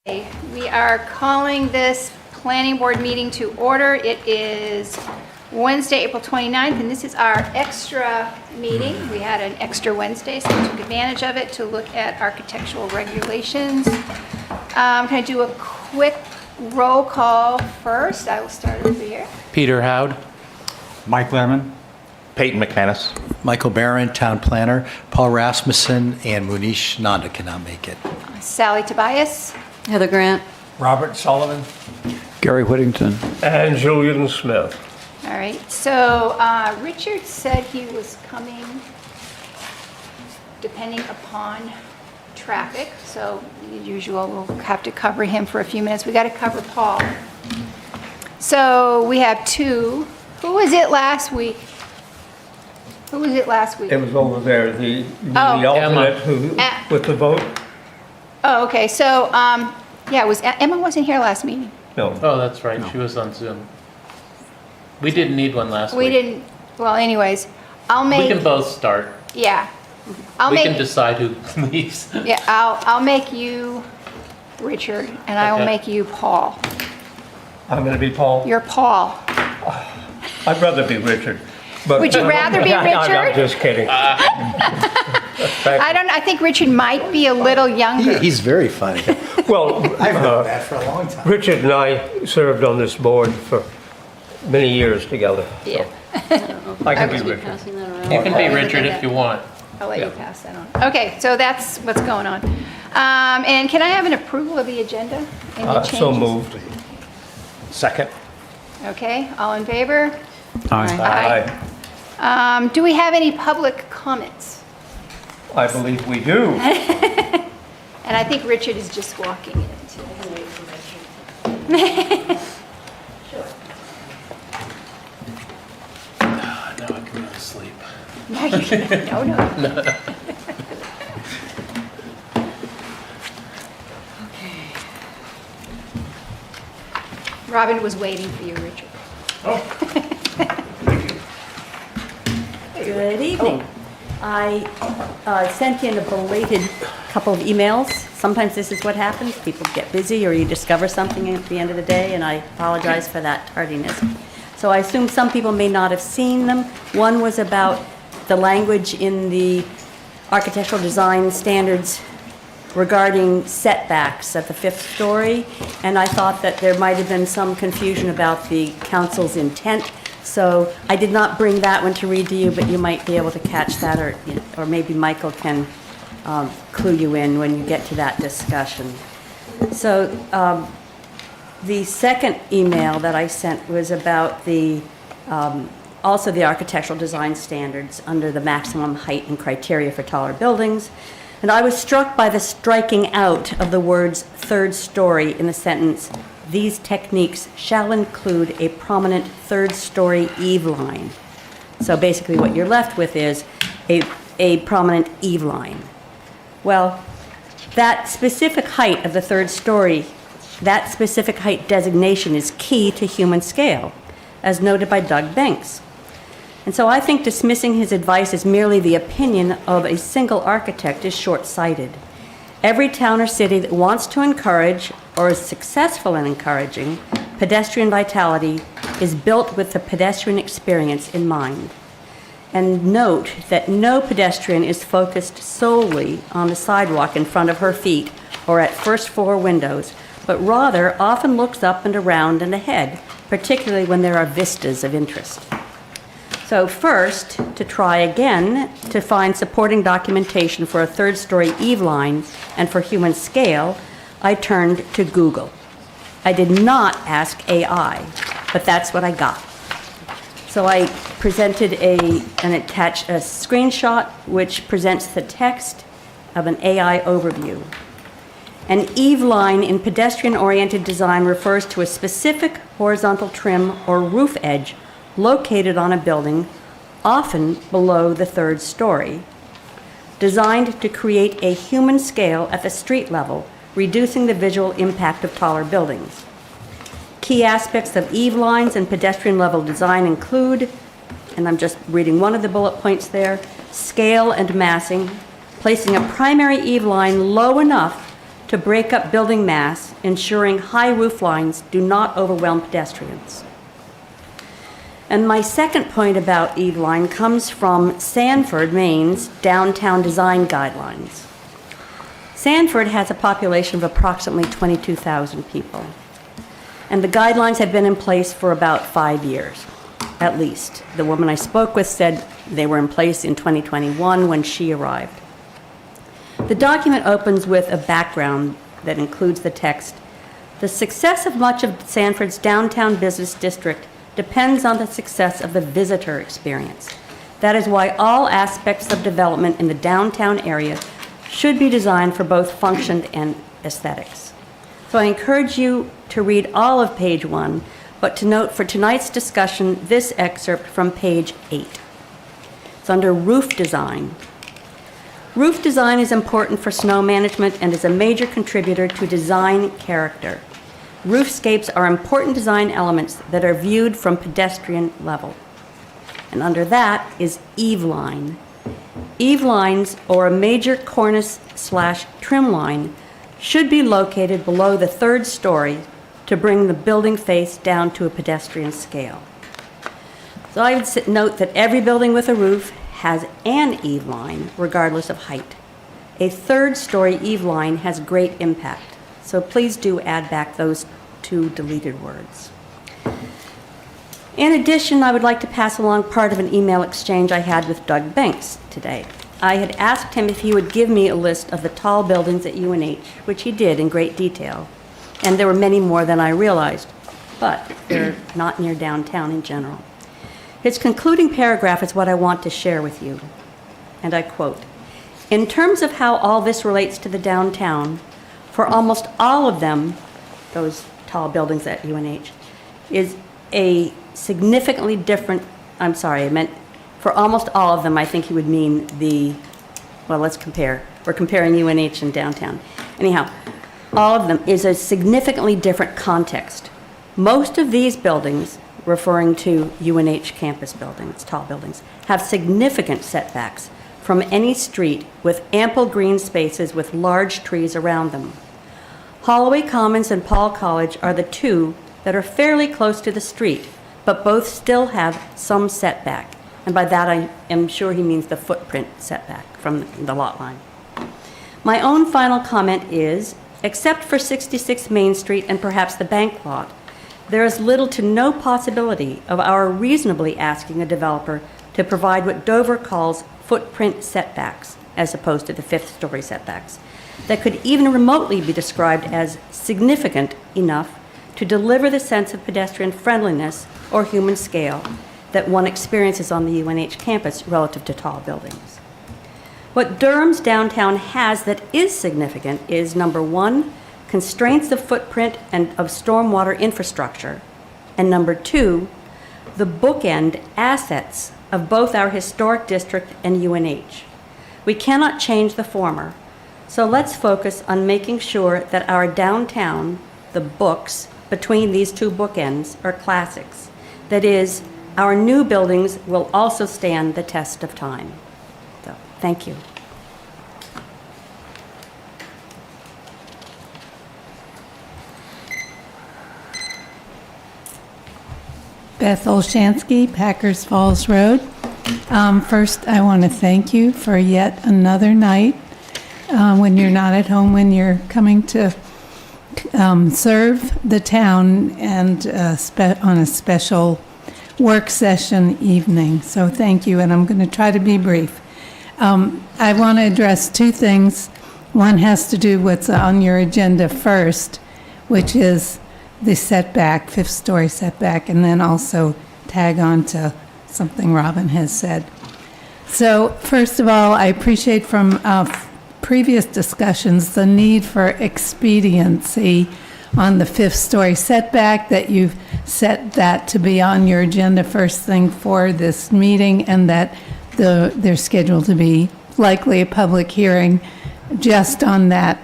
We are calling this planning board meeting to order. It is Wednesday, April 29th, and this is our extra meeting. We had an extra Wednesday, so we took advantage of it to look at architectural regulations. Can I do a quick roll call first? I will start over here. Peter Howd. Mike Lehrman. Peyton McManus. Michael Barron, Town Planner. Paul Rasmussen and Munish Nanda cannot make it. Sally Tobias. Heather Grant. Robert Sullivan. Gary Whittington. And Julian Smith. All right, so Richard said he was coming depending upon traffic, so as usual, we'll have to cover him for a few minutes. We got to cover Paul. So we have two. Who was it last week? Who was it last week? It was over there, the Oh. alternate who, with the vote? Oh, okay, so, yeah, it was, Emma wasn't here last meeting. No. Oh, that's right. She was on Zoom. We didn't need one last We week. didn't, well, anyways, I'll We make, can both start. yeah. I'll We make, can decide who leaves. yeah, I'll make you Richard, and I will Okay. make you Paul. I'm going to be Paul. You're Paul. I'd rather be Richard. But Would you rather be I'm Richard? just kidding. I don't know, I think Richard might be a little younger. He's very funny. Well, I've heard that for a long time. Richard and I served on this board for many years together. Yeah, I can be Be Richard. passing that around. You can be Richard if you want. I'll let you pass that on. Okay, so that's what's going on. And can I have an approval of the agenda? Any changes? So moved. Second. Okay, all in favor? Aye. Aye. Do we have any public comments? I believe we do. And I think Richard is just walking in. Now I can go to sleep. No, you can't. No. Robin was waiting for you, Richard. Good evening. I sent in a belated couple of emails. Sometimes this is what happens. People get busy or you discover something at the end of the day, and I apologize for that tardiness. So I assume some people may not have seen them. One was about the language in the architectural design standards regarding setbacks at the 5th story, and I thought that there might have been some confusion about the council's intent. So I did not bring that one to read to you, but you might be able to catch that, or maybe Michael can clue you in when you get to that discussion. So the second email that I sent was about the also the architectural design standards under the maximum height and criteria for taller buildings. And I was struck by the striking out of the words third story in the sentence, "These techniques shall include a prominent third story eave line." So basically what you're left with is a prominent eave line. Well, that specific height of the third story, that specific height designation is key to human scale, as noted by Doug Banks. And so I think dismissing his advice as merely the opinion of a single architect is short-sighted. Every town or city that wants to encourage, or is successful in encouraging, pedestrian vitality is built with the pedestrian experience in mind. And note that no pedestrian is focused solely on the sidewalk in front of her feet or at first floor windows, but rather often looks up and around and ahead, particularly when there are vistas of interest. So first, to try again to find supporting documentation for a third-story eave line and for human scale, I turned to Google. I did not ask AI, but that's what I got. So I presented and attached a screenshot which presents the text of an AI overview. An eave line in pedestrian-oriented design refers to a specific horizontal trim or roof edge located on a building, often below the third story, designed to create a human scale at the street level, reducing the visual impact of taller buildings. Key aspects of eave lines and pedestrian level design include, and I'm just reading one of the bullet points there, scale and massing, placing a primary eave line low enough to break up building mass, ensuring high roof lines do not overwhelm pedestrians. And my second point about Eveline comes from Sanford, Maine's Downtown Design Guidelines. Sanford has a population of approximately 22,000 people, and the guidelines have been in place for about 5 years, at least. The woman I spoke with said they were in place in 2021 when she arrived. The document opens with a background that includes the text, "The success of much of Sanford's downtown business district depends on the success of the visitor experience. That is why all aspects of development in the downtown area should be designed for both function and aesthetics." So I encourage you to read all of page 1, but to note for tonight's discussion this excerpt from page 8. It's under roof design. Roof design is important for snow management and is a major contributor to design character. Roofscapes are important design elements that are viewed from pedestrian level. And under that is eave-line. Eave-lines, or a major cornice/trim line, should be located below the 3rd story to bring the building face down to a pedestrian scale. So I would note that every building with a roof has an eave line, regardless of height. A 3rd story eave line has great impact, so please do add back those 2 deleted words. In addition, I would like to pass along part of an email exchange I had with Doug Banks today. I had asked him if he would give me a list of the tall buildings at UNH, which he did in great detail, and there were many more than I realized, but they're not near downtown in general. His concluding paragraph is what I want to share with you, and I quote, "In terms of how all this relates to the downtown, for almost all of them," those tall buildings at UNH, "is a significantly different," I'm sorry, I meant for almost all of them, I think he would mean well, let's compare. We're comparing UNH and downtown. Anyhow, all of them is a significantly different context. Most of these buildings, referring to UNH campus buildings, tall buildings, have significant setbacks from any street with ample green spaces with large trees around them. Holloway Commons and Paul College are the 2 that are fairly close to the street, but both still have some setback. And by that, I am sure he means the footprint setback from the lot line. My own final comment is, except for 66 Main Street and perhaps the bank lot, there is little to no possibility of our reasonably asking a developer to provide what Dover calls footprint setbacks, as opposed to the 5th story setbacks, that could even remotely be described as significant enough to deliver the sense of pedestrian friendliness or human scale that one experiences on the UNH campus relative to tall buildings. What Durham's downtown has that is significant is, number 1, constraints of footprint and of stormwater infrastructure, and number 2, the bookend assets of both our historic district and UNH. We cannot change the former, so let's focus on making sure that our downtown, the books between these 2 bookends, are classics. That is, our new buildings will also stand the test of time. So, thank you. Beth Olshansky, Packers Falls Road. First, I want to thank you for yet another night when you're not at home, when you're coming to serve the town and on a special work session evening. So thank you, and I'm going to try to be brief. I want to address 2 things. One has to do what's on your agenda first, which is the setback, 5th story setback, and then also tag on to something Robin has said. So first of all, I appreciate from previous discussions the need for expediency on the 5th story setback, that you've set that to be on your agenda first thing for this meeting, and that there's scheduled to be likely a public hearing just on that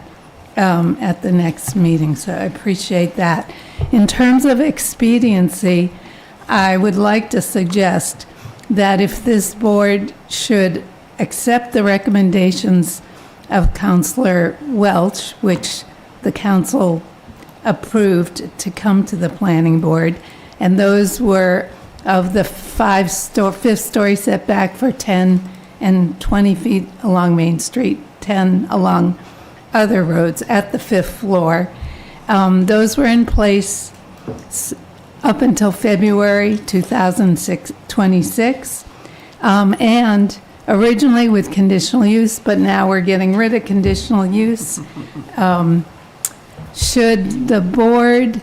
at the next meeting. So I appreciate that. In terms of expediency, I would like to suggest that if this board should accept the recommendations of Councillor Welch, which the council approved to come to the planning board. And those were of the fifth story setback for 10 and 20 feet along Main Street, 10 along other roads at the fifth floor. Those were in place up until February 2026. And originally with conditional use, but now we're getting rid of conditional use. Should the board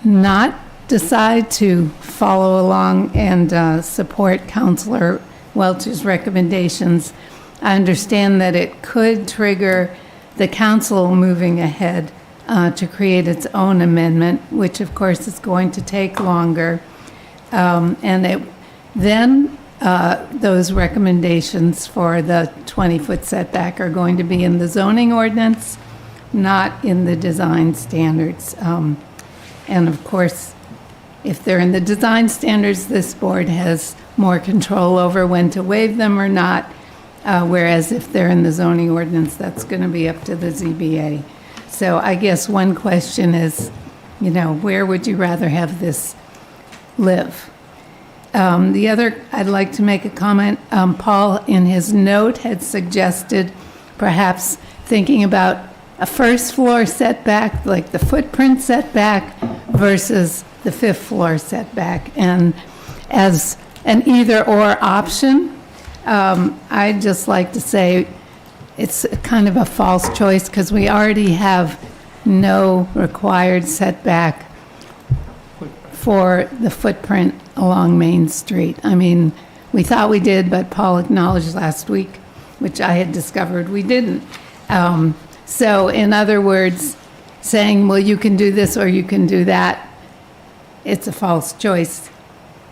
not decide to follow along and support Counselor Welch's recommendations, I understand that it could trigger the council moving ahead to create its own amendment, which of course is going to take longer. Then those recommendations for the 20-foot setback are going to be in the zoning ordinance, not in the design standards. And of course, if they're in the design standards, this board has more control over when to waive them or not, whereas if they're in the zoning ordinance, that's going to be up to the ZBA. So I guess one question is, where would you rather have this live? The other, I'd like to make a comment. Paul, in his note, had suggested perhaps thinking about a first floor setback, like the footprint setback, versus the fifth floor setback. And as an either-or option, I'd just like to say it's kind of a false choice because we already have no required setback for the footprint along Main Street. I mean, we thought we did, but Paul acknowledged last week, which I had discovered we didn't. So in other words, saying, well, you can do this or you can do that, it's a false choice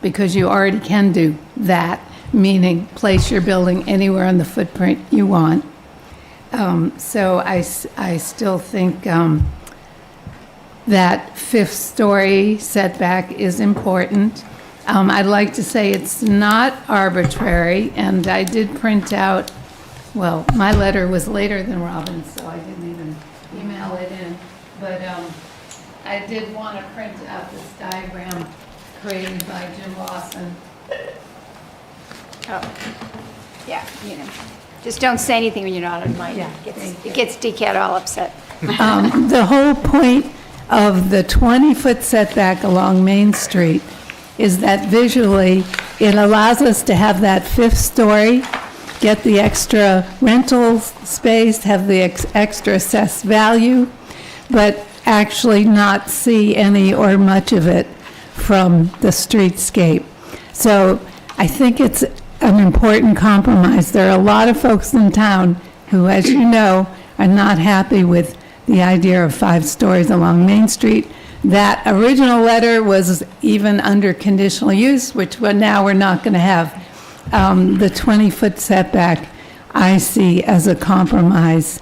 because you already can do that, meaning place your building anywhere on the footprint you want. So I still think that fifth story setback is important. I'd like to say it's not arbitrary, and I did print out, well, my letter was later than Robin's, so I didn't even email it in, but I did want to print out this diagram created by Jim Lawson. Oh, yeah, just don't say anything when you're not on mic. Yeah, It gets DCAT all upset. The whole point of the 20-foot setback along Main Street is that visually, it allows us to have that fifth story, get the extra rental space, have the extra assessed value, but actually not see any or much of it from the streetscape. So I think it's an important compromise. There are a lot of folks in town who, as you know, are not happy with the idea of 5 stories along Main Street. That original letter was even under conditional use, which now we're not going to have. The 20-foot setback I see as a compromise.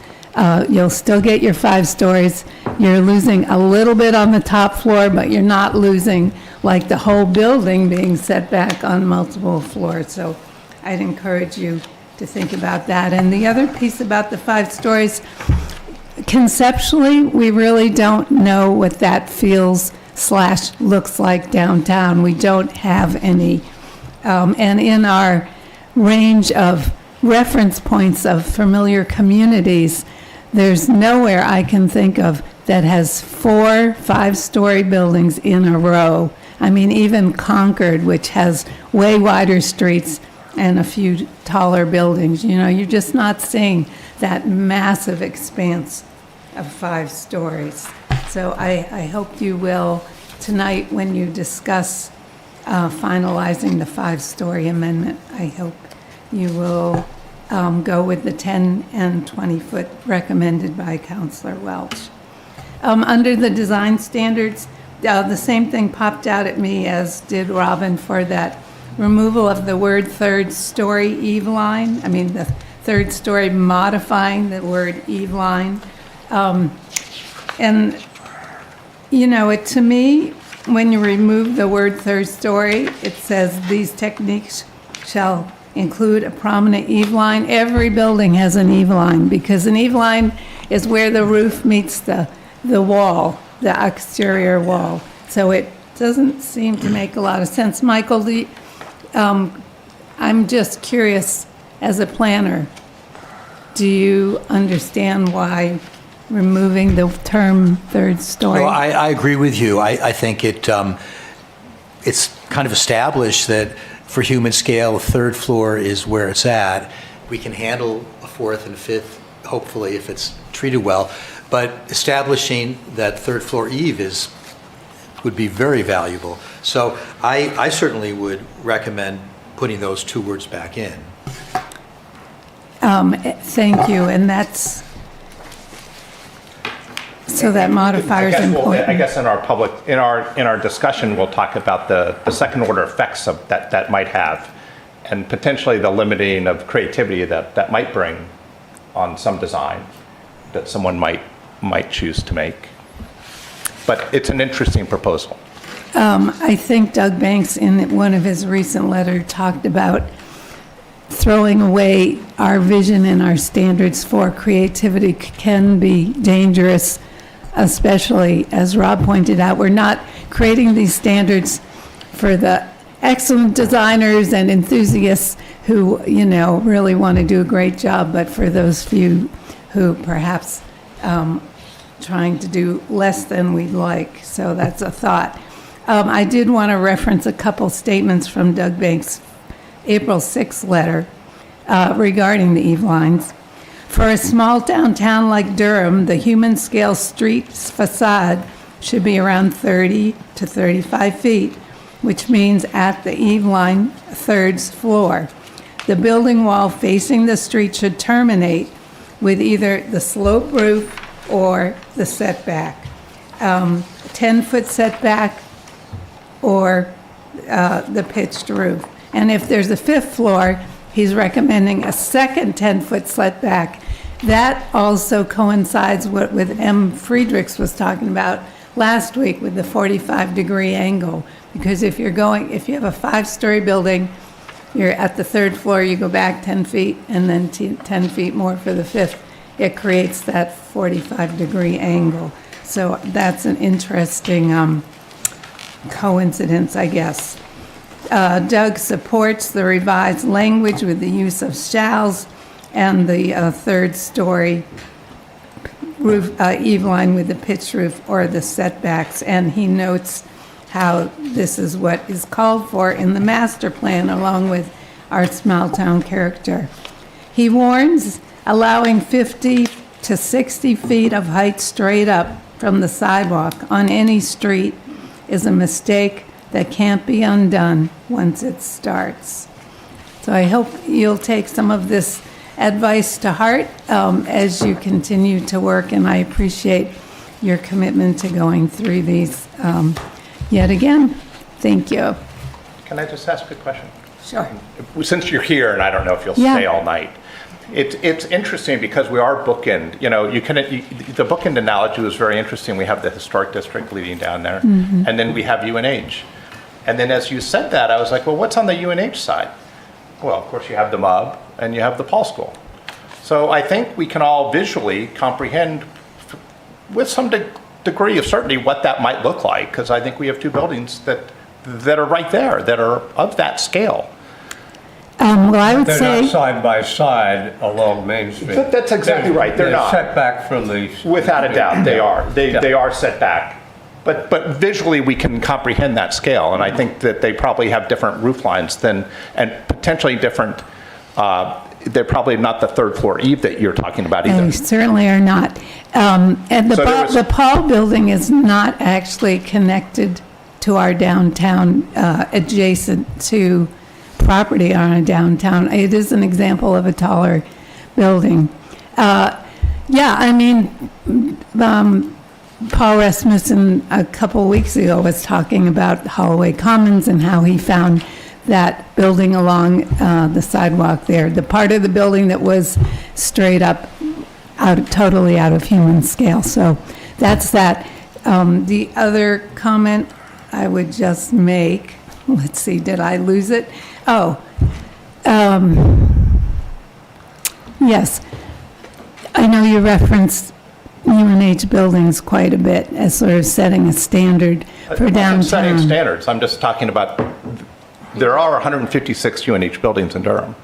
You'll still get your 5 stories. You're losing a little bit on the top floor, but you're not losing like the whole building being set back on multiple floors. So I'd encourage you to think about that. And the other piece about the 5 stories, conceptually, we really don't know what that feels/looks like downtown. We don't have any. And in our range of reference points of familiar communities, there's nowhere I can think of that has 4 5-story buildings in a row. I mean, even Concord, which has way wider streets and a few taller buildings, you're just not seeing that massive expanse of 5 stories. So I hope you will, tonight when you discuss finalizing the 5-story amendment, I hope you will go with the 10 and 20-foot recommended by Counselor Welch. Under the design standards, the same thing popped out at me as did Robin for that removal of the word third story eave line. I mean, the third story modifying the word eave line. And, to me, when you remove the word third story, it says these techniques shall include a prominent eave line. Every building has an eave line, because an eave line is where the roof meets the wall, the exterior wall. So it doesn't seem to make a lot of sense. Michael, I'm just curious, as a planner, do you understand why removing the term third story? No, I agree with you. I think it's kind of established that for human scale, a third floor is where it's at. We can handle a fourth and fifth, hopefully, if it's treated well. But establishing that third floor eave would be very valuable. So I certainly would recommend putting those two words back in. Thank you, and that's, so that modifier is important. I guess in our discussion, we'll talk about the second order effects of that might have, and potentially the limiting of creativity that might bring on some design that someone might choose to make. But it's an interesting proposal. I think Doug Banks, in one of his recent letters, talked about throwing away our vision and our standards for creativity can be dangerous, especially, as Rob pointed out, we're not creating these standards for the excellent designers and enthusiasts who, really want to do a great job, but for those few who perhaps trying to do less than we'd like. So that's a thought. I did want to reference a couple statements from Doug Banks' April 6th letter regarding the eave lines. For a small downtown like Durham, the human scale street facade should be around 30 to 35 feet, which means at the eave line, third floor. The building wall facing the street should terminate with either the slope roof or the setback. 10-foot setback or the pitched roof. And if there's a fifth floor, he's recommending a second 10-foot setback. That also coincides with M. Friedrichs was talking about last week with the 45-degree angle. Because if you have a 5-story building, you're at the third floor, you go back 10 feet and then 10 feet more for the fifth. It creates that 45-degree angle. So that's an interesting coincidence, I guess. Doug supports the revised language with the use of shalls and the third-story roof eave line with the pitch roof or the setbacks, and he notes how this is what is called for in the master plan along with our small town character. He warns allowing 50 to 60 feet of height straight up from the sidewalk on any street is a mistake that can't be undone once it starts. So I hope you'll take some of this advice to heart as you continue to work, and I appreciate your commitment to going through these yet again. Thank you. Can I just ask a question? Sure. Since you're here, and I don't know if you'll Yeah. stay all night, it's interesting because we are bookend. The bookend analogy was very interesting. We have the historic district leading down there, and then we have UNH. And then as you said that, I was like, well, what's on the UNH side? Well, of course, you have the MUB and you have the Paul School. So I think we can all visually comprehend with some degree of certainty what that might look like, because I think we have two buildings that are right there, that are of that scale. Well, I would They're say, not side by side along Main Street. That's exactly right. They're not. set back from the. Without a doubt, they are. Yeah. They are set back. But visually, we can comprehend that scale, and I think that they probably have different roof lines and potentially different, they're probably not the third floor eave that you're talking about either. we certainly are not. And the Paul building is not actually connected to our downtown, adjacent to property on a downtown. It is an example of a taller building. Paul Rasmussen a couple weeks ago was talking about Holloway Commons and how he found that building along the sidewalk there, the part of the building that was straight up, totally out of human scale. So that's that. The other comment I would just make, let's see, did I lose it? Yes, I know you referenced UNH buildings quite a bit as sort of setting a standard for I'm setting downtown. standards. I'm just talking about, there are 156 UNH buildings in Durham.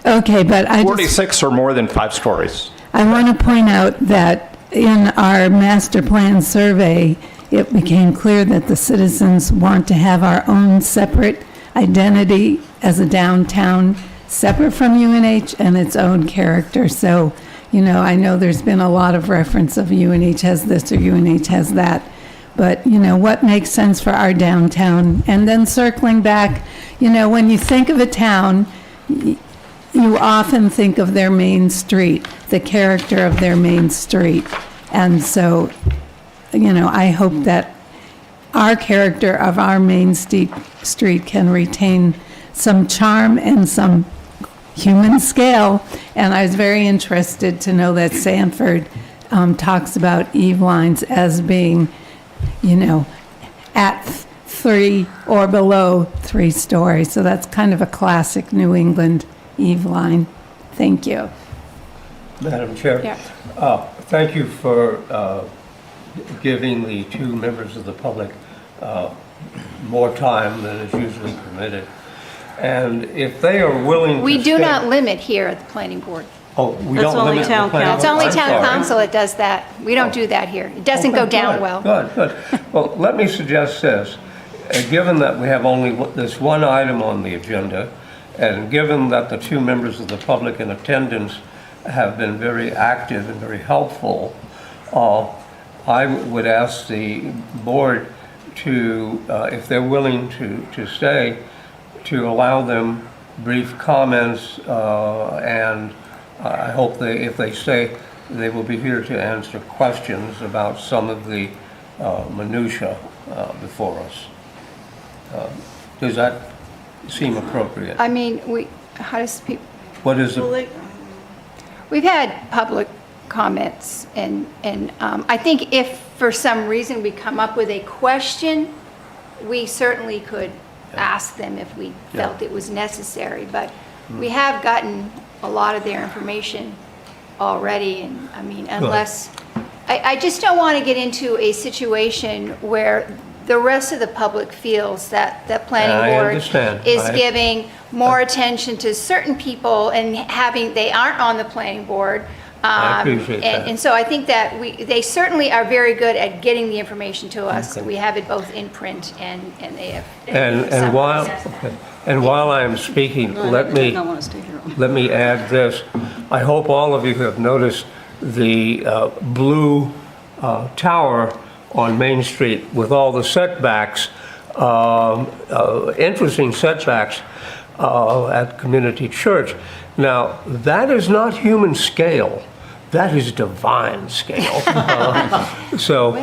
Okay, but I just, 46 are more than 5 stories. I want to point out that in our master plan survey, it became clear that the citizens want to have our own separate identity as a downtown, separate from UNH and its own character. So, you know, I know there's been a lot of reference of UNH has this or UNH has that, but, you know, what makes sense for our downtown? And then circling back, you know, when you think of a town, you often think of their main street, the character of their main street. And so, you know, I hope that our character of our main street can retain some charm and some human scale. And I was very interested to know that Sanford talks about eve lines as being, you know, at 3 or below 3 stories. So that's kind of a classic New England eve line. Thank you. Madam Chair? Yeah. Thank you for giving the 2 members of the public more time than is usually permitted. And if they are willing to We do stay- not limit here at the planning board. Oh, we That's don't only limit the town planning It's council. board? only I'm town sorry. council that does that. We don't do that here. It doesn't go Okay, down good, well. Good, good. Well, let me suggest this. Given that we have only this one item on the agenda, and given that the 2 members of the public in attendance have been very active and very helpful, I would ask the board to, if they're willing to stay, to allow them brief comments, and I hope if they stay, they will be here to answer questions about some of the minutia before us. Does that seem appropriate? I mean, how does people, What is it? we've had public comments, and I think if for some reason we come up with a question, we certainly could ask them if we felt it was necessary, but we have gotten a lot of their information already, and I mean, unless, I just don't want to get into a situation where the rest of the public feels that the I planning board understand. is giving more attention to certain people and they aren't on the planning board. I appreciate that. And so I think that they certainly are very good at getting the information to us. We have it both in print and they have. And while I am speaking, let me add this. I hope all of you have noticed the blue tower on Main Street with all the setbacks, interesting setbacks at Community Church. Now, that is not human scale. That is divine scale. So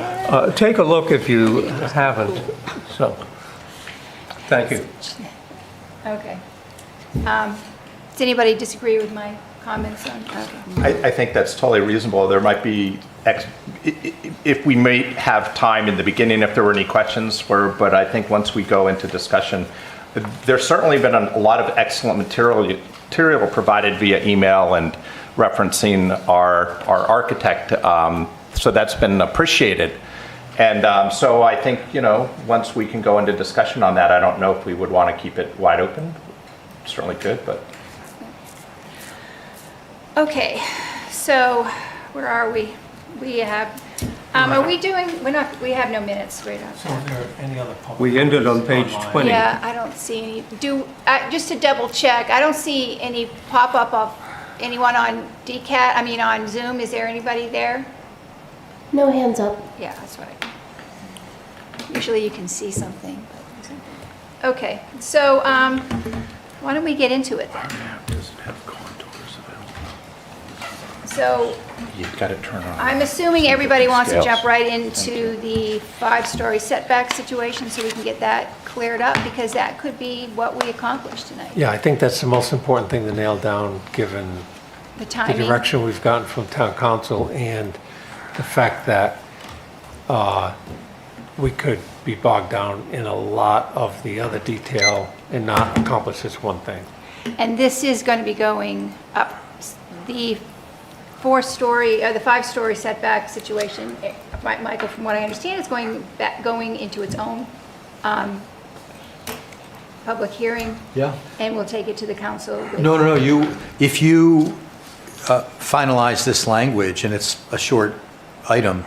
take a look if you haven't. So, thank you. Okay. Does anybody disagree with my comments on, okay. I think that's totally reasonable. There might be, if we may have time in the beginning, if there were any questions, but I think once we go into discussion, there's certainly been a lot of excellent material provided via email and referencing our architect. So that's been appreciated. And so I think, you know, once we can go into discussion on that, I don't know if we would want to keep it wide open. Certainly could, but. Okay, so where are we? We have, are we doing, we have no minutes right now. So are there any other public? We ended on page Online. 20. Yeah, I don't see any, just to double check, I don't see any pop-up of anyone on DCAT, on Zoom. Is there anybody there? No hands up. Yeah, that's what usually you can see something. But okay, so why don't we get into it then? Does it have contours available? So You've got to turn on. I'm assuming everybody wants to Scales. jump right into the 5-story setback situation so we can get that cleared up, because that could be what we accomplish tonight. Yeah, I think that's the most important thing to nail down, given The the timing. direction we've gotten from town council and the fact that we could be bogged down in a lot of the other detail and not accomplish this one thing. And this is going to be going up. The 4-story, or the 5-story setback situation, Michael, from what I understand, is going into its own public hearing. Yeah. And we'll take it to the council. with- No, if you finalize this language, and it's a short item,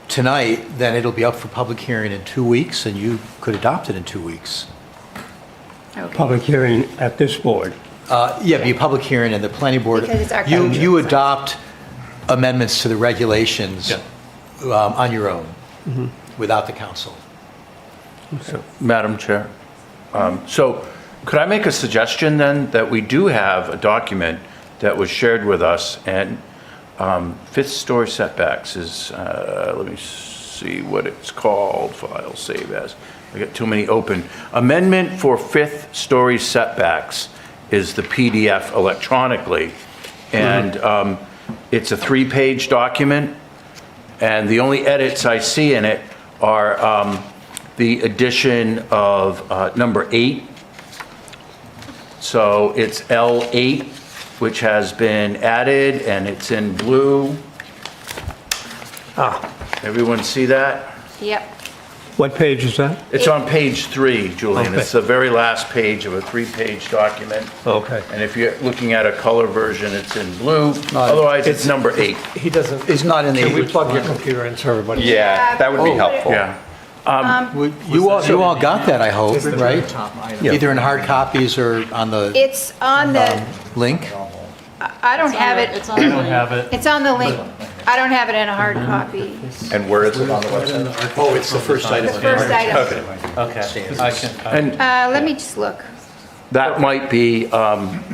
tonight, then it'll be up for public hearing in 2 weeks, and you could adopt it in 2 weeks. Okay. Public hearing at this board. Yeah, be a public hearing, and the planning board, Because it's our you code. adopt amendments to the regulations on your own, without the council. Madam Chair. So could I make a suggestion then that we do have a document that was shared with us, and fifth story setbacks is, let me see what it's called, file save as. I got too many open. Amendment for fifth story setbacks is the PDF electronically. And it's a 3-page document. And the only edits I see in it are the addition of number 8. So it's L8, which has been added, and it's in blue. Everyone see that? Yep. What page is that? It's on page 3, Julian. Okay. It's the very last page of a 3-page document. Okay. And if you're looking at a color version, it's in blue. Otherwise, it's number 8. He doesn't. It's not in the... Can we plug your computer in so everybody? Yeah, that would be helpful. Yeah. You all got that, I hope, right? Either in hard copies or on the It's on the, link? I don't have it. It's on the link. It's on the link. I don't have it in a hard copy. And where is it on the website? Oh, it's the first item. The first item. Okay. And Let me just look. that might be,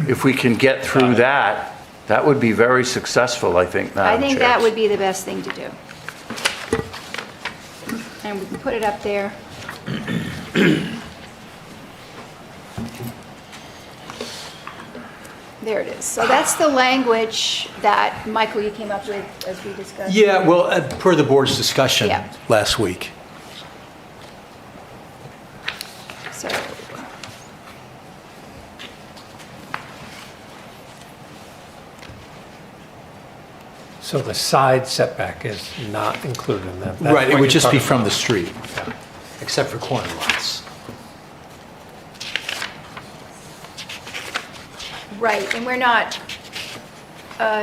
if we can get through that, that would be very successful, I think, I Madam think Chair. that would be the best thing to do. And we can put it up there. There it is. So that's the language that, Michael, you came up with as we discussed. Yeah, well, per the board's discussion Yeah. last week. So, So the side setback is not included in that? That's Right, it what would you're just be talking from the about. street, except for corner lots. right, and we're not,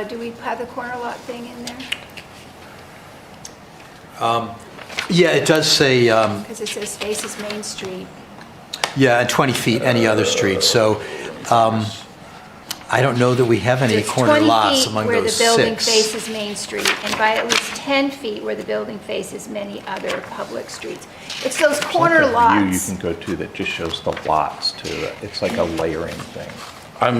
do we have the corner lot thing in there? Yeah, it does say, Because it says faces Main Street. yeah, and 20 feet any other street, so I don't know that we have any It's corner 20 lots feet among where those the building 6. faces Main Street, and by at least 10 feet where the building faces many other public streets. It's those corner View you lots. can go to that just shows the lots too. It's like a layering thing.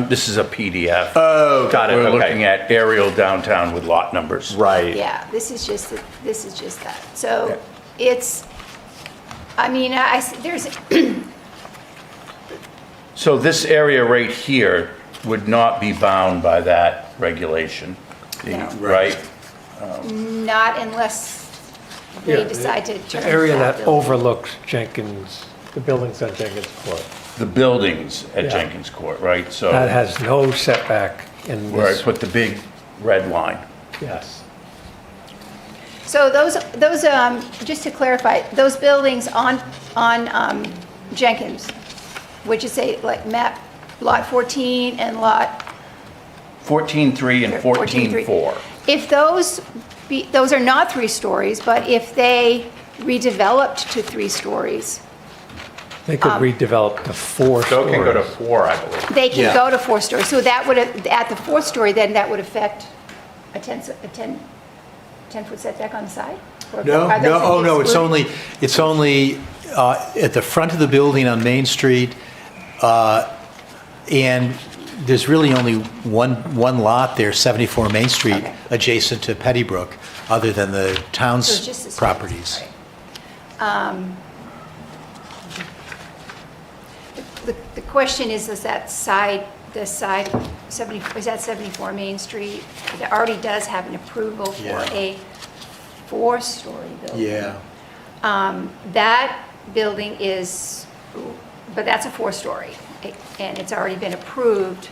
This is a PDF. Oh, got it, We're okay. looking at aerial downtown with lot numbers. Right. Yeah, this is just that. So it's, I mean, there's, So this area right here would not be bound by that regulation, No. right? not unless Yeah, they the- decide to turn. The area that building. overlooks Jenkins, the buildings on Jenkins Court, The buildings at Yeah. Jenkins Court, right? So that has no setback in where I this. put the big red line. Yes. So those, just to clarify, those buildings on Jenkins, which is say like map lot 14 and lot 14.3 and 14.4. If those are not 3 stories, but if they redeveloped to 3 stories, They could redevelop to 4 So it can go to stories. 4, I believe. they can Yeah. go to 4 stories. So that would, at the 4th story, then that would affect a 10-foot setback on the side? Or No, are those no, oh, no, excluded? it's only at the front of the building on Main Street, and there's really only one lot there, 74 Main Street, Okay. adjacent to Pettybrook, other than the So town's it's just the streets, properties. right. The question is that side, is that 74 Main Street? It already does have an approval for Yeah. a 4-story building. Yeah. That building is but that's a 4-story, and it's already been approved.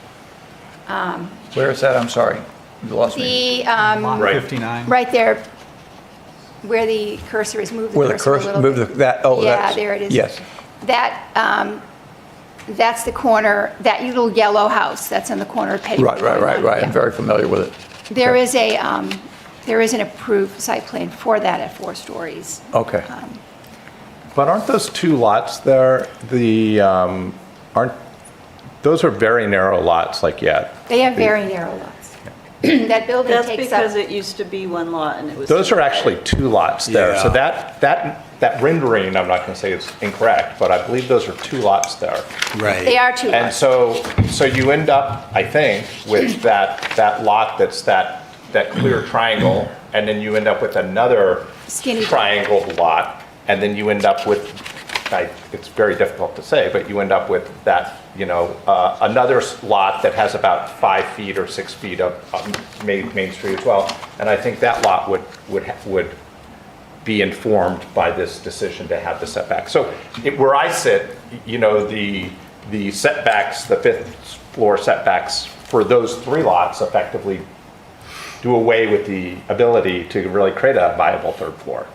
Where is that? I'm sorry. You lost me. The, Lot Right. 59? right there, where the cursor is, move the Where the cursor a cursor, little move bit. the, that, oh, Yeah, that's. there it is. Yes. That, that's the corner, that little yellow house, that's on the corner of Petty. Right. Yeah. I'm very familiar with it. There is there is an approved site plan for that at 4 stories. Okay. But aren't those 2 lots there, those are very narrow lots, like, yeah. They have very narrow lots. That building That's takes because up, it used to be one lot and it was. Those are actually 2 lots there. So Yeah. that rendering, I'm not going to say is incorrect, but I believe those are 2 lots there. Right. they are 2 And lots. so you end up, I think, with that lot that's that clear triangle, and then you end up with another Skinny. triangled lot, and then you end up with, it's very difficult to say, but you end up with that, another lot that has about 5 feet or 6 feet of Main Street as well. And I think that lot would be informed by this decision to have the setback. So where I sit, the setbacks, the 5th floor setbacks for those 3 lots effectively do away with the ability to really create a viable 3rd floor.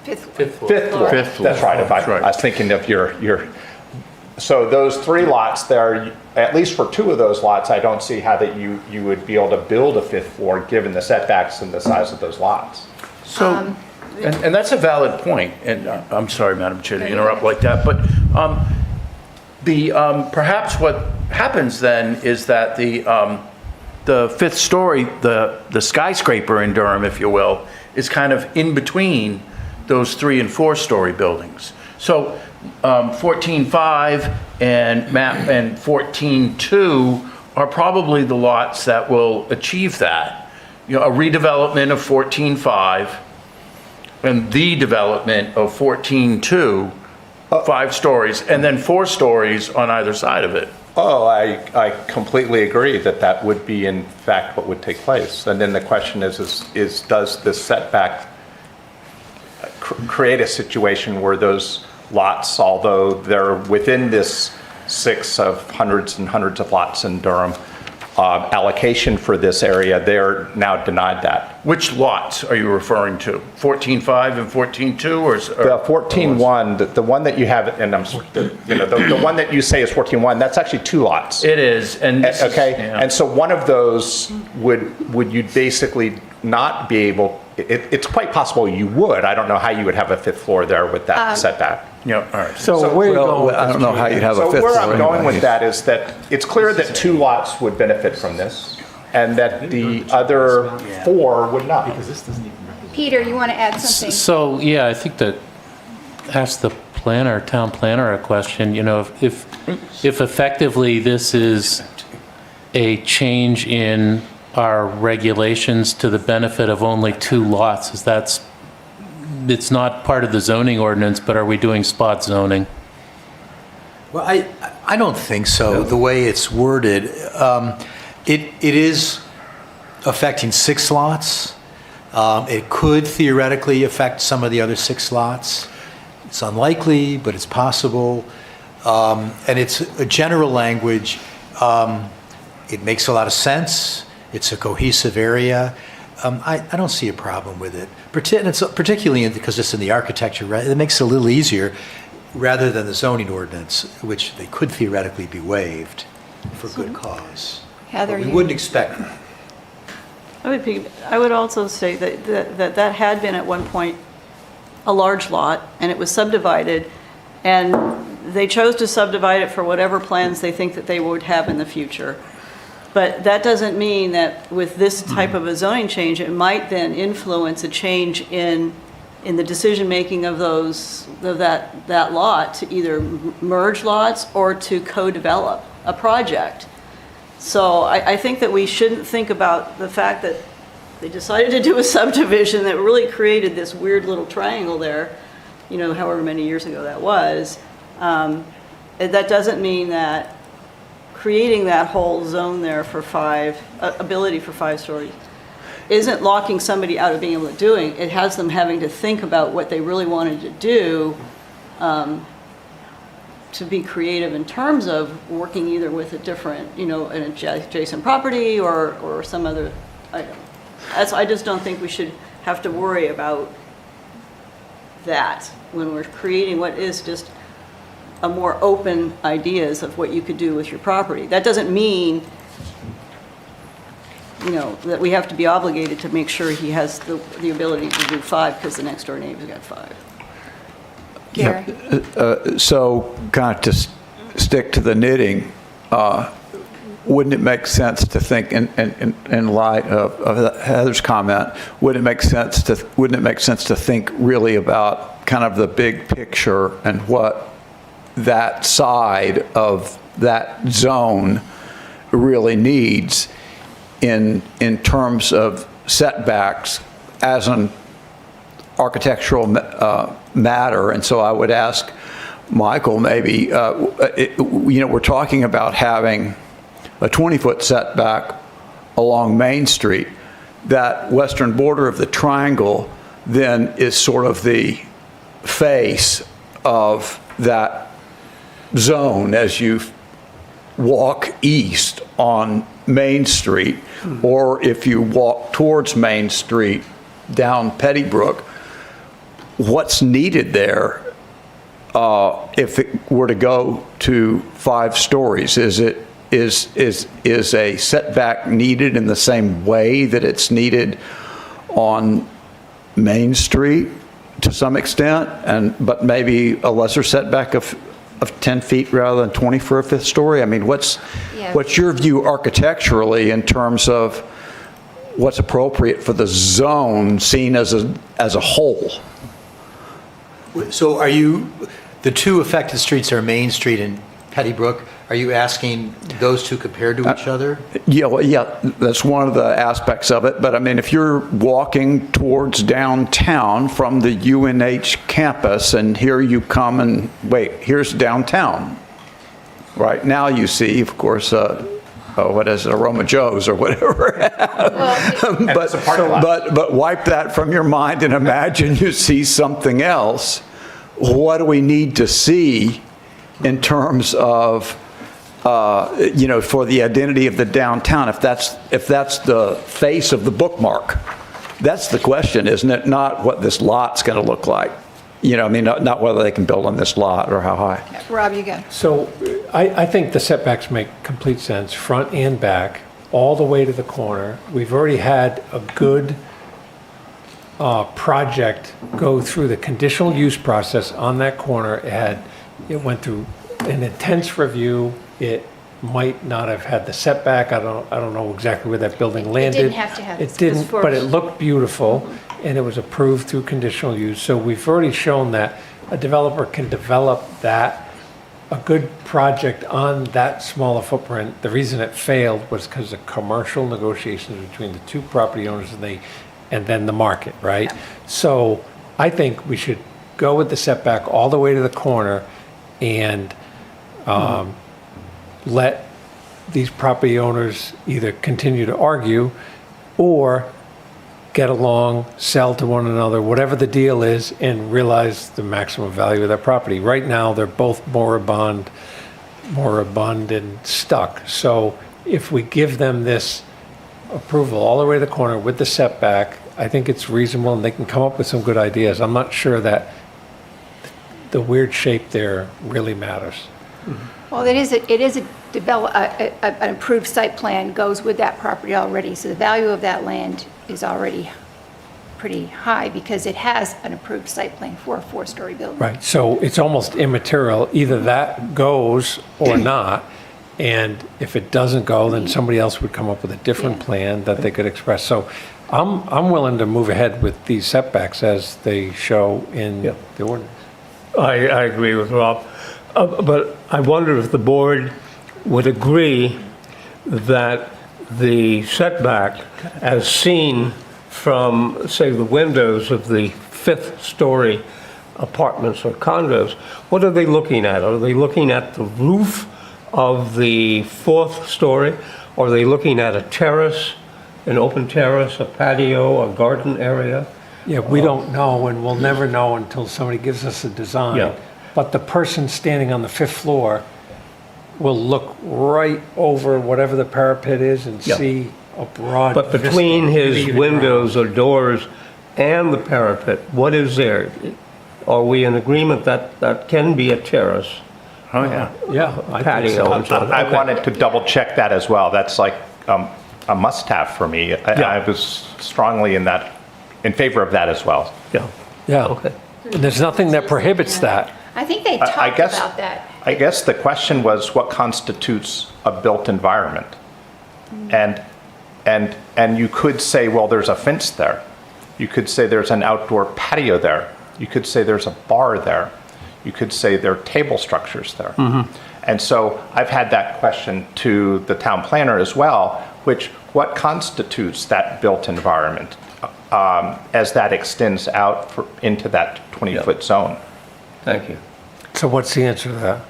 5th. Fifth floor. Fifth floor. That's right. That's right. I was thinking of so those 3 lots there, at least for 2 of those lots, I don't see how that you would be able to build a 5th floor given the setbacks and the size of those lots. So, and that's a valid point, and I'm sorry, Madam Chair, to interrupt like that, but perhaps what happens then is that the 5th story, the skyscraper in Durham, if you will, is kind of in between those 3 and 4-story buildings. So 14.5 and 14.2 are probably the lots that will achieve that. A redevelopment of 14.5 and the development of 14.2, 5 stories, and then 4 stories on either side of it. Oh, I completely agree that would be in fact what would take place. And then the question is does this setback create a situation where those lots, although they're within this 6 of hundreds and hundreds of lots in Durham, allocation for this area, they're now denied that. Which lots are you referring to? 14.5 and 14.2, or? The 14.1, the one that you have, and the one that you say is 14.1, that's actually 2 lots. It is, and this is- Okay, yeah. and so one of those would you basically not be able, it's quite possible you would. I don't know how you would have a 5th floor there with that setback. Yeah, all right. So where you going with I don't know how you'd have a So 5th floor. where I'm going anyway. with that is that it's clear that 2 lots would benefit from this, and that the other 4 would not. Peter, you want to add something? So, yeah, I think that ask the planner, town planner a question, if effectively this is a change in our regulations to the benefit of only 2 lots, it's not part of the zoning ordinance, but are we doing spot zoning? Well, I don't think so, the way it's worded. It is affecting 6 lots. It could theoretically affect some of the other 6 lots. It's unlikely, but it's possible. And it's a general language. It makes a lot of sense. It's a cohesive area. I don't see a problem with it, particularly because it's in the architecture, right? It makes it a little easier rather than the zoning ordinance, which they could theoretically be waived for good cause. Heather, But we you- wouldn't expect that. I would also say that had been at one point a large lot, and it was subdivided, and they chose to subdivide it for whatever plans they think that they would have in the future. But that doesn't mean that with this type of a zoning change, it might then influence a change in the decision-making of that lot to either merge lots or to co-develop a project. So I think that we shouldn't think about the fact that they decided to do a subdivision that really created this weird little triangle there, however many years ago that was. That doesn't mean that creating that whole zone there for ability for 5 stories isn't locking somebody out of being able to do it. It has them having to think about what they really wanted to do to be creative in terms of working either with a different, an adjacent property or some other item. I just don't think we should have to worry about that when we're creating what is just a more open ideas of what you could do with your property. That doesn't mean, that we have to be obligated to make sure he has the ability to do 5 because the next door neighbor's got 5. Gary? So kind of to stick to the knitting, wouldn't it make sense to think in light of Heather's comment, wouldn't it make sense to think really about kind of the big picture and what that side of that zone really needs in terms of setbacks as an architectural matter? And so I would ask Michael, maybe, we're talking about having a 20-foot setback along Main Street. That western border of the triangle then is sort of the face of that zone as you walk east on Main Street, or if you walk towards Main Street down Pettybrook. What's needed there if it were to go to 5 stories? Is a setback needed in the same way that it's needed on Main Street to some extent, but maybe a lesser setback of 10 feet rather than 20 for a 5th story? I mean, what's your view architecturally in terms of what's appropriate for the zone seen as a whole? So the 2 affected streets are Main Street and Pettybrook. Are you asking those 2 compared to each other? Yeah, that's one of the aspects of it. But I mean, if you're walking towards downtown from the UNH campus and here you come and wait, here's downtown. Right now you see, of course, what is it, Aroma Joe's or whatever. But wipe that from your mind and imagine you see something else. What do we need to see in terms of for the identity of the downtown, if that's the face of the bookmark? That's the question, isn't it? Not what this lot's going to look like. Not whether they can build on this lot or how high. Yeah, Rob, you go. So I think the setbacks make complete sense, front and back, all the way to the corner. We've already had a good project go through the conditional use process on that corner. It went through an intense review. It might not have had the setback. I don't know exactly where that building landed. It didn't have to have it. It didn't, but it looked beautiful, and it was approved through conditional use. So we've already shown that a developer can develop a good project on that smaller footprint. The reason it failed was because of commercial negotiations between the 2 property owners and then the market, right? Yeah. So I think we should go with the setback all the way to the corner and let these property owners either continue to argue or get along, sell to one another, whatever the deal is, and realize the maximum value of that property. Right now, they're both moribund and stuck. So if we give them this approval all the way to the corner with the setback, I think it's reasonable and they can come up with some good ideas. I'm not sure that the weird shape there really matters. Well, it is an approved site plan goes with that property already, so the value of that land is already pretty high because it has an approved site plan for a 4-story building. Right, so it's almost immaterial, either that goes or not, and if it doesn't go, then somebody else would come up with a different plan that they could express. So I'm willing to move ahead with these setbacks as they show in the ordinance. I agree with Rob. But I wonder if the board would agree that the setback, as seen from, say, the windows of the 5th story apartments or condos, what are they looking at? Are they looking at the roof of the 4th story? Or are they looking at a terrace, an open terrace, a patio, a garden area? Yeah, we don't know, and we'll never know until somebody gives us a design. Yeah. but the person standing on the 5th floor will look right over whatever the parapet is and Yeah. see a broad But vista, between his maybe even windows or doors and the parapet, what is there? Are we in agreement that that can be a terrace? Oh, yeah. ground. Yeah, I think Patio so. and so on. I Okay. wanted to double check that as well. That's like a must-have for me. I was strongly in favor of that as well. Yeah, Yeah. okay. And there's nothing that prohibits that. I think they I talked guess- about that. I guess the question was what constitutes a built environment? And you could say, well, there's a fence there. You could say there's an outdoor patio there. You could say there's a bar there. You could say there are table structures there. And so I've had that question to the town planner as well, what constitutes that built environment as that extends out into that 20-foot zone? Thank you. So what's the answer to that?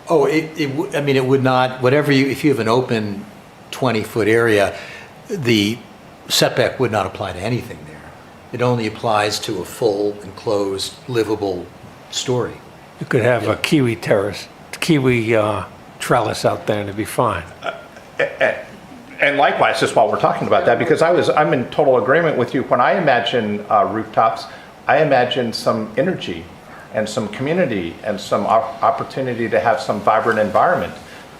Oh, I mean, it would not, if you have an open 20-foot area, the setback would not apply to anything there. It only applies to a full enclosed livable story. You could have a kiwi terrace, kiwi trellis out there and it'd be fine. And likewise, just while we're talking about that, because I'm in total agreement with you. When I imagine rooftops, I imagine some energy and some community and some opportunity to have some vibrant environment.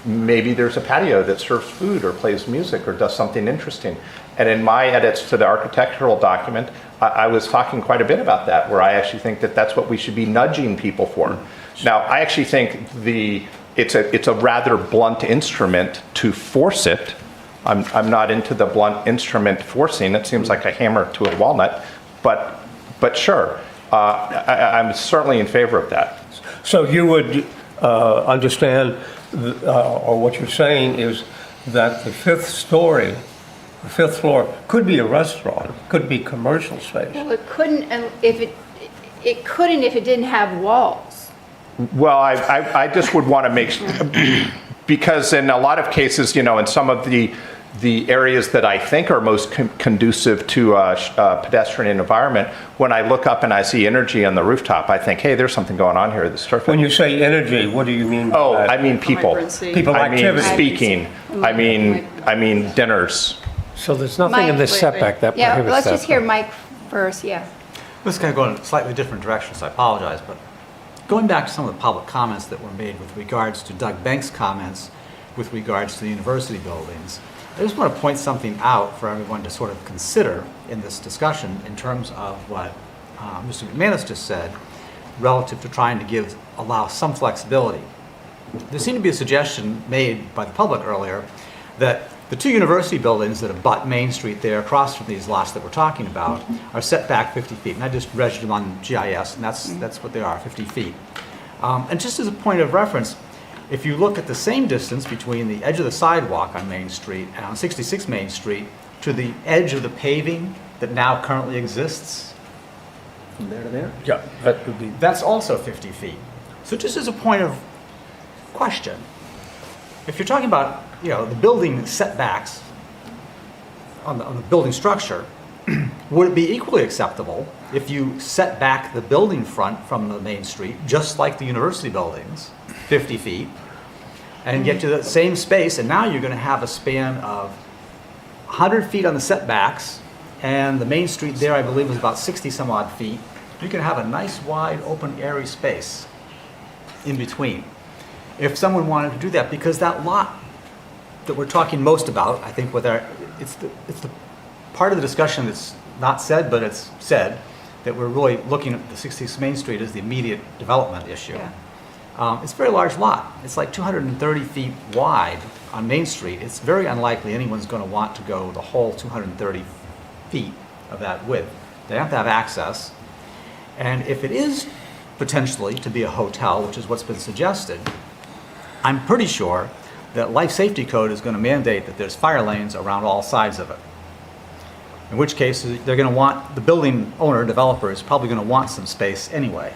Maybe there's a patio that serves food or plays music or does something interesting. And in my edits to the architectural document, I was talking quite a bit about that, where I actually think that that's what we should be nudging people for. Now, I actually think it's a rather blunt instrument to force it. I'm not into the blunt instrument forcing. It seems like a hammer to a walnut, but sure, I'm certainly in favor of that. So you would understand, or what you're saying is that the 5th story, the 5th floor could be a restaurant, could be commercial space. Well, it couldn't if it didn't have walls. Well, I just would want to make, because in a lot of cases, in some of the areas that I think are most conducive to a pedestrian environment, when I look up and I see energy on the rooftop, I think, hey, there's something going on here that's terrific. When you say energy, what do you mean by Oh, that? I mean people. Vibrancy. People I mean activity. speaking. I mean dinners. So there's nothing in this Mike, setback that Yeah, prohibits let's that. just hear Mike first, yeah. This is going to go in a slightly different direction, so I apologize, but going back to some of the public comments that were made with regards to Doug Banks' comments with regards to the university buildings, I just want to point something out for everyone to sort of consider in this discussion in terms of what Mr. McManus just said relative to trying to allow some flexibility. There seemed to be a suggestion made by the public earlier that the two university buildings that abut Main Street there across from these lots that we're talking about are set back 50 feet. And I just registered them on GIS, and that's what they are, 50 feet. And just as a point of reference, if you look at the same distance between the edge of the sidewalk on Main Street and on 66 Main Street to the edge of the paving that now currently exists, from there to there, Yeah, that would be. that's also 50 feet. So just as a point of question, if you're talking about, the building setbacks on the building structure, would it be equally acceptable if you set back the building front from the main street, just like the university buildings, 50 feet, and get to the same space, and now you're going to have a span of 100 feet on the setbacks, and the main street there, I believe, was about 60 some odd feet. You can have a nice, wide, open, airy space in between. If someone wanted to do that, because that lot that we're talking most about, I think it's the part of the discussion that's not said, but it's said, that we're really looking at the 66 Main Street as the immediate development issue. Yeah. It's a very large lot. It's like 230 feet wide on Main Street. It's very unlikely anyone's going to want to go the whole 230 feet of that width. They have to have access. And if it is potentially to be a hotel, which is what's been suggested, I'm pretty sure that Life Safety Code is going to mandate that there's fire lanes around all sides of it. In which case, they're going to want, the building owner, developer, is probably going to want some space anyway.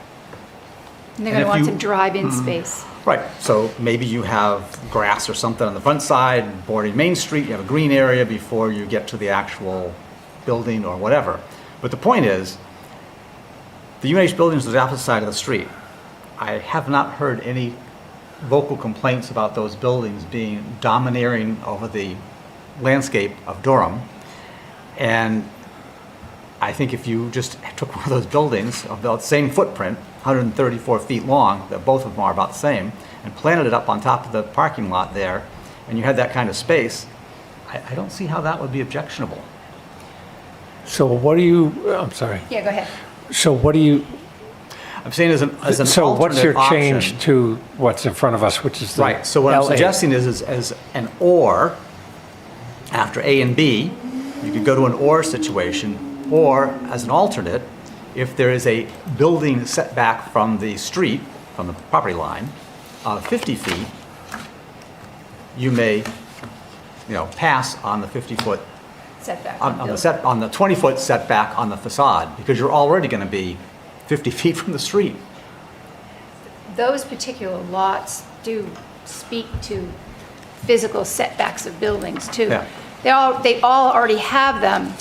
And they're And going to if want you- some drive-in space. Right, so maybe you have grass or something on the front side, bordering Main Street, you have a green area before you get to the actual building or whatever. But the point is, the UNH building is on the opposite side of the street. I have not heard any vocal complaints about those buildings being domineering over the landscape of Durham. And I think if you just took one of those buildings of the same footprint, 134 feet long, that both of them are about the same, and planted it up on top of the parking lot there, and you had that kind of space, I don't see how that would be objectionable. So what do you, I'm sorry. Yeah, go ahead. So what do you, I'm saying as an so what's your alternate change option. to what's in front of us, which is the Right, so what I'm LA? suggesting is as an or, after A and B, you could go to an or situation, or as an alternate, if there is a building setback from the street, from the property line, 50 feet, you may, pass on the 50-foot, Setback. on the 20-foot setback on the facade, because you're already going to be 50 feet from the street. Those particular lots do speak to physical setbacks of buildings, too. Yeah. They all already have them.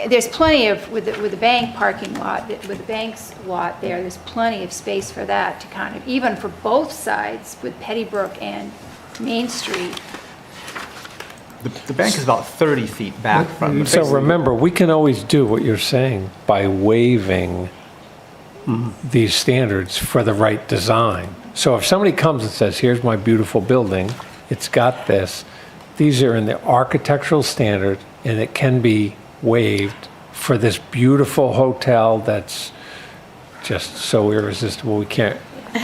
There's plenty of, with the bank parking lot, with the bank's lot there's plenty of space for that to kind of, even for both sides with Pettybrook and Main Street. The bank is about 30 feet back from the So remember, we can always do what you're saying by waiving these standards for the right design. So if somebody comes and says, here's my beautiful building, it's got this, these are in the architectural standard, and it can be waived for this beautiful hotel that's just so irresistible, we can't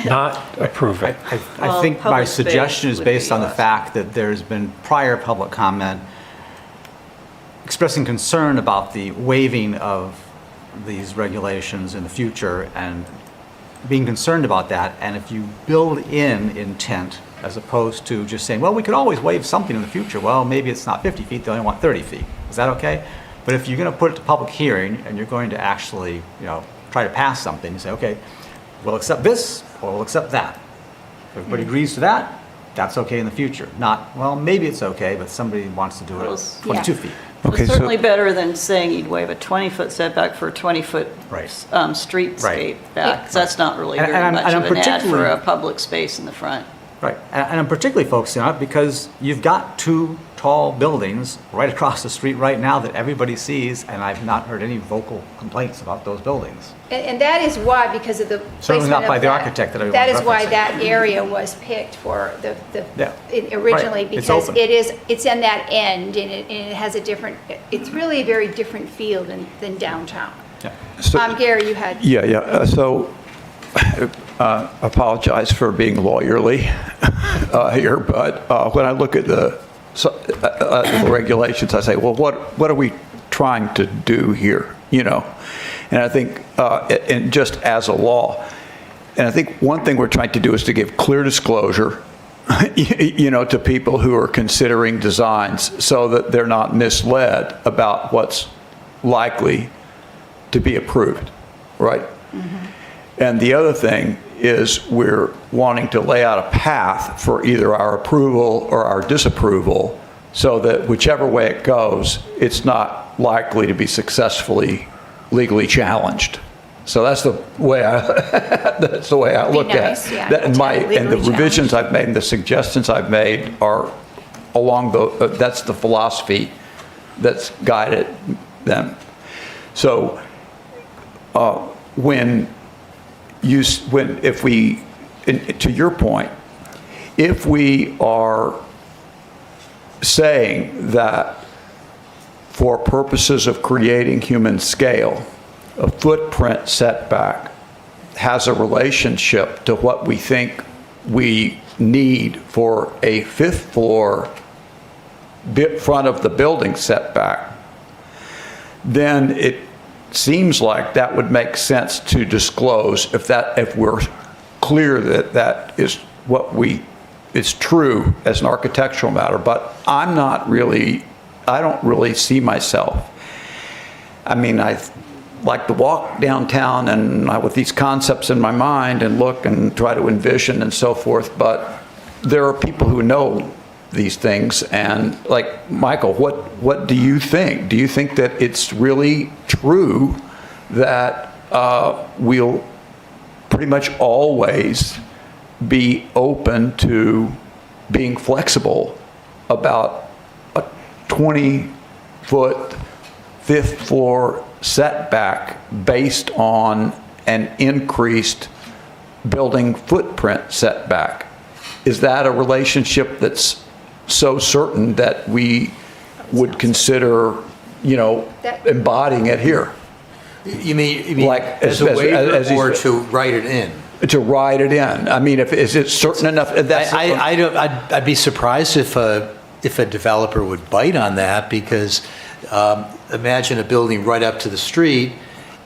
not approve it. I Well, think my public space suggestion is would based be on the less. fact that there's been prior public comment expressing concern about the waiving of these regulations in the future and being concerned about that. And if you build in intent as opposed to just saying, well, we could always waive something in the future. Well, maybe it's not 50 feet, they only want 30 feet. Is that okay? But if you're going to put it to public hearing and you're going to actually, try to pass something, you say, okay, we'll accept this or we'll accept that. If everybody agrees to that, that's okay in the future. Not, well, maybe it's okay, but somebody wants to do Well, it 22 yeah. feet. Okay, It's so- certainly better than saying you'd waive a 20-foot setback for a 20-foot Right. streetscape Right. back. 'Cause that's not really And- very and much I'm of an ad for particularly- a public space in the front. Right, and I'm particularly focusing on it because you've got two tall buildings right across the street right now that everybody sees, and I've not heard any vocal complaints about those buildings. And that is why, because of the Certainly placement not of by the that- architect that I That was is why referencing. that area was picked for Yeah. originally, Right. It's because open. it's in that end, and it has a different, it's really a very different feel than downtown. Yeah. So- Gary, you had. Yeah. So, apologize for being lawyerly here, but when I look at the regulations, I say, well, what are we trying to do here? And I think, and just as a law, and I think one thing we're trying to do is to give clear disclosure, to people who are considering designs so that they're not misled about what's likely to be approved, right? And the other thing is we're wanting to lay out a path for either our approval or our disapproval so that whichever way it goes, it's not likely to be successfully legally challenged. So that's the way I look nice, at yeah, that. And the legally revisions challenged. I've made and the suggestions I've made are along that's the philosophy that's guided them. So to your point, if we are saying that for purposes of creating human scale, a footprint setback has a relationship to what we think we need for a fifth floor front of the building setback, then it seems like that would make sense to disclose if we're clear that that is what is true as an architectural matter. But I don't really see myself. I mean, I like to walk downtown and with these concepts in my mind and look and try to envision and so forth, but there are people who know these things. And like, Michael, what do you think? Do you think that it's really true that we'll pretty much always be open to being flexible about a 20-foot fifth floor setback based on an increased building footprint setback. Is that a relationship that's so certain that we would consider, embodying it here? You mean Like, as a waiver as or he's- to write it in? To write it in. I mean, is it certain enough? I'd be surprised if a developer would bite on that, because imagine a building right up to the street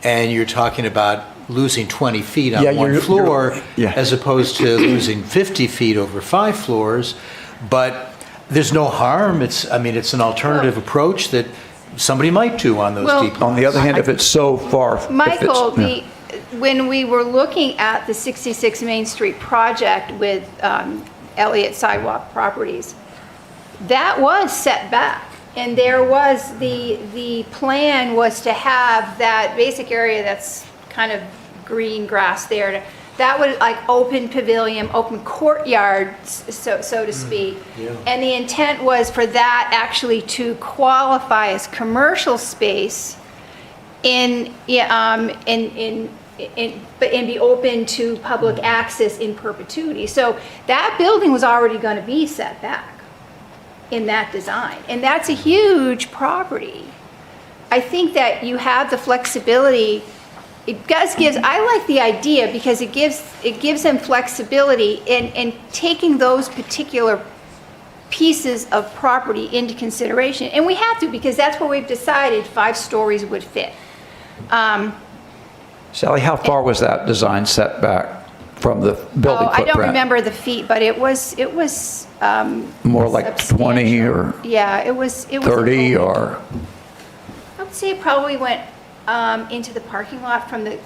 and you're talking about losing 20 feet on one floor as opposed to losing 50 feet over 5 floors. But there's no harm. It's an alternative approach that somebody might do on those deep lots. On the other hand, if it's so far. Michael, when we were looking at the 66 Main Street project with Elliott Sidewalk Properties, that was set back. And there was, the plan was to have that basic area that's kind of green grass there, that would like open pavilion, open courtyard, so to speak. And the intent was for that actually to qualify as commercial space and be open to public access in perpetuity. So that building was already going to be set back in that design. And that's a huge property. I think that you have the flexibility. I like the idea because it gives them flexibility in taking those particular pieces of property into consideration. And we have to, because that's what we've decided 5 stories would fit. Sally, how far was that design setback from the building footprint? I don't remember the feet, but it was More like 20 or yeah, it was 30 or? I would say it probably went into the parking lot from the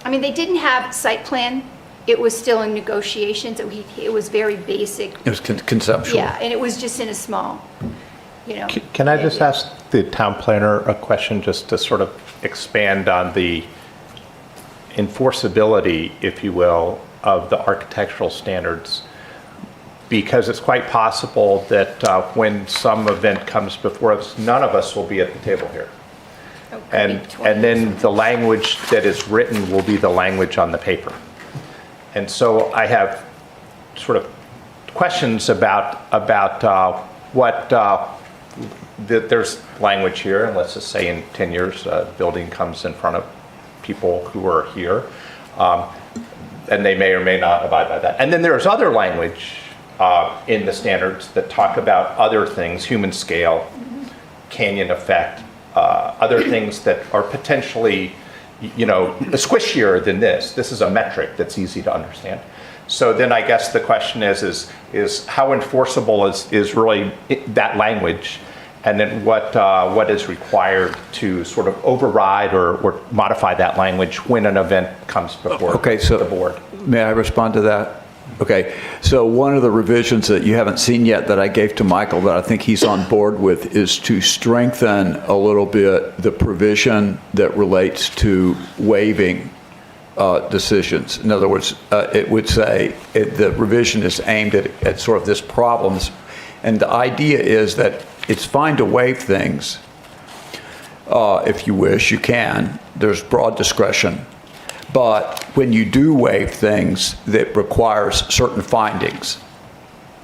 I mean, they didn't have site plan. It was still in negotiations. It was very basic. It was conceptual. Yeah, and it was just in a small, Can I just ask the town planner a question just to sort of expand on the enforceability, if you will, of the architectural standards? Because it's quite possible that when some event comes before us, none of us will be at the table here. And then the language that is written will be the language on the paper. And so I have sort of questions about what, there's language here, and let's just say in 10 years, a building comes in front of people who are here, and they may or may not abide by that. And then there's other language in the standards that talk about other things, human scale, canyon effect, other things that are potentially, squishier than this. This is a metric that's easy to understand. So then I guess the question is how enforceable is really that language, and then what is required to sort of override or modify that language when an event comes before the board? May I respond to that? Okay, so one of the revisions that you haven't seen yet that I gave to Michael that I think he's on board with is to strengthen a little bit the provision that relates to waiving decisions. In other words, it would say the revision is aimed at sort of this problems, and the idea is that it's fine to waive things. If you wish, you can. There's broad discretion. But when you do waive things, that requires certain findings,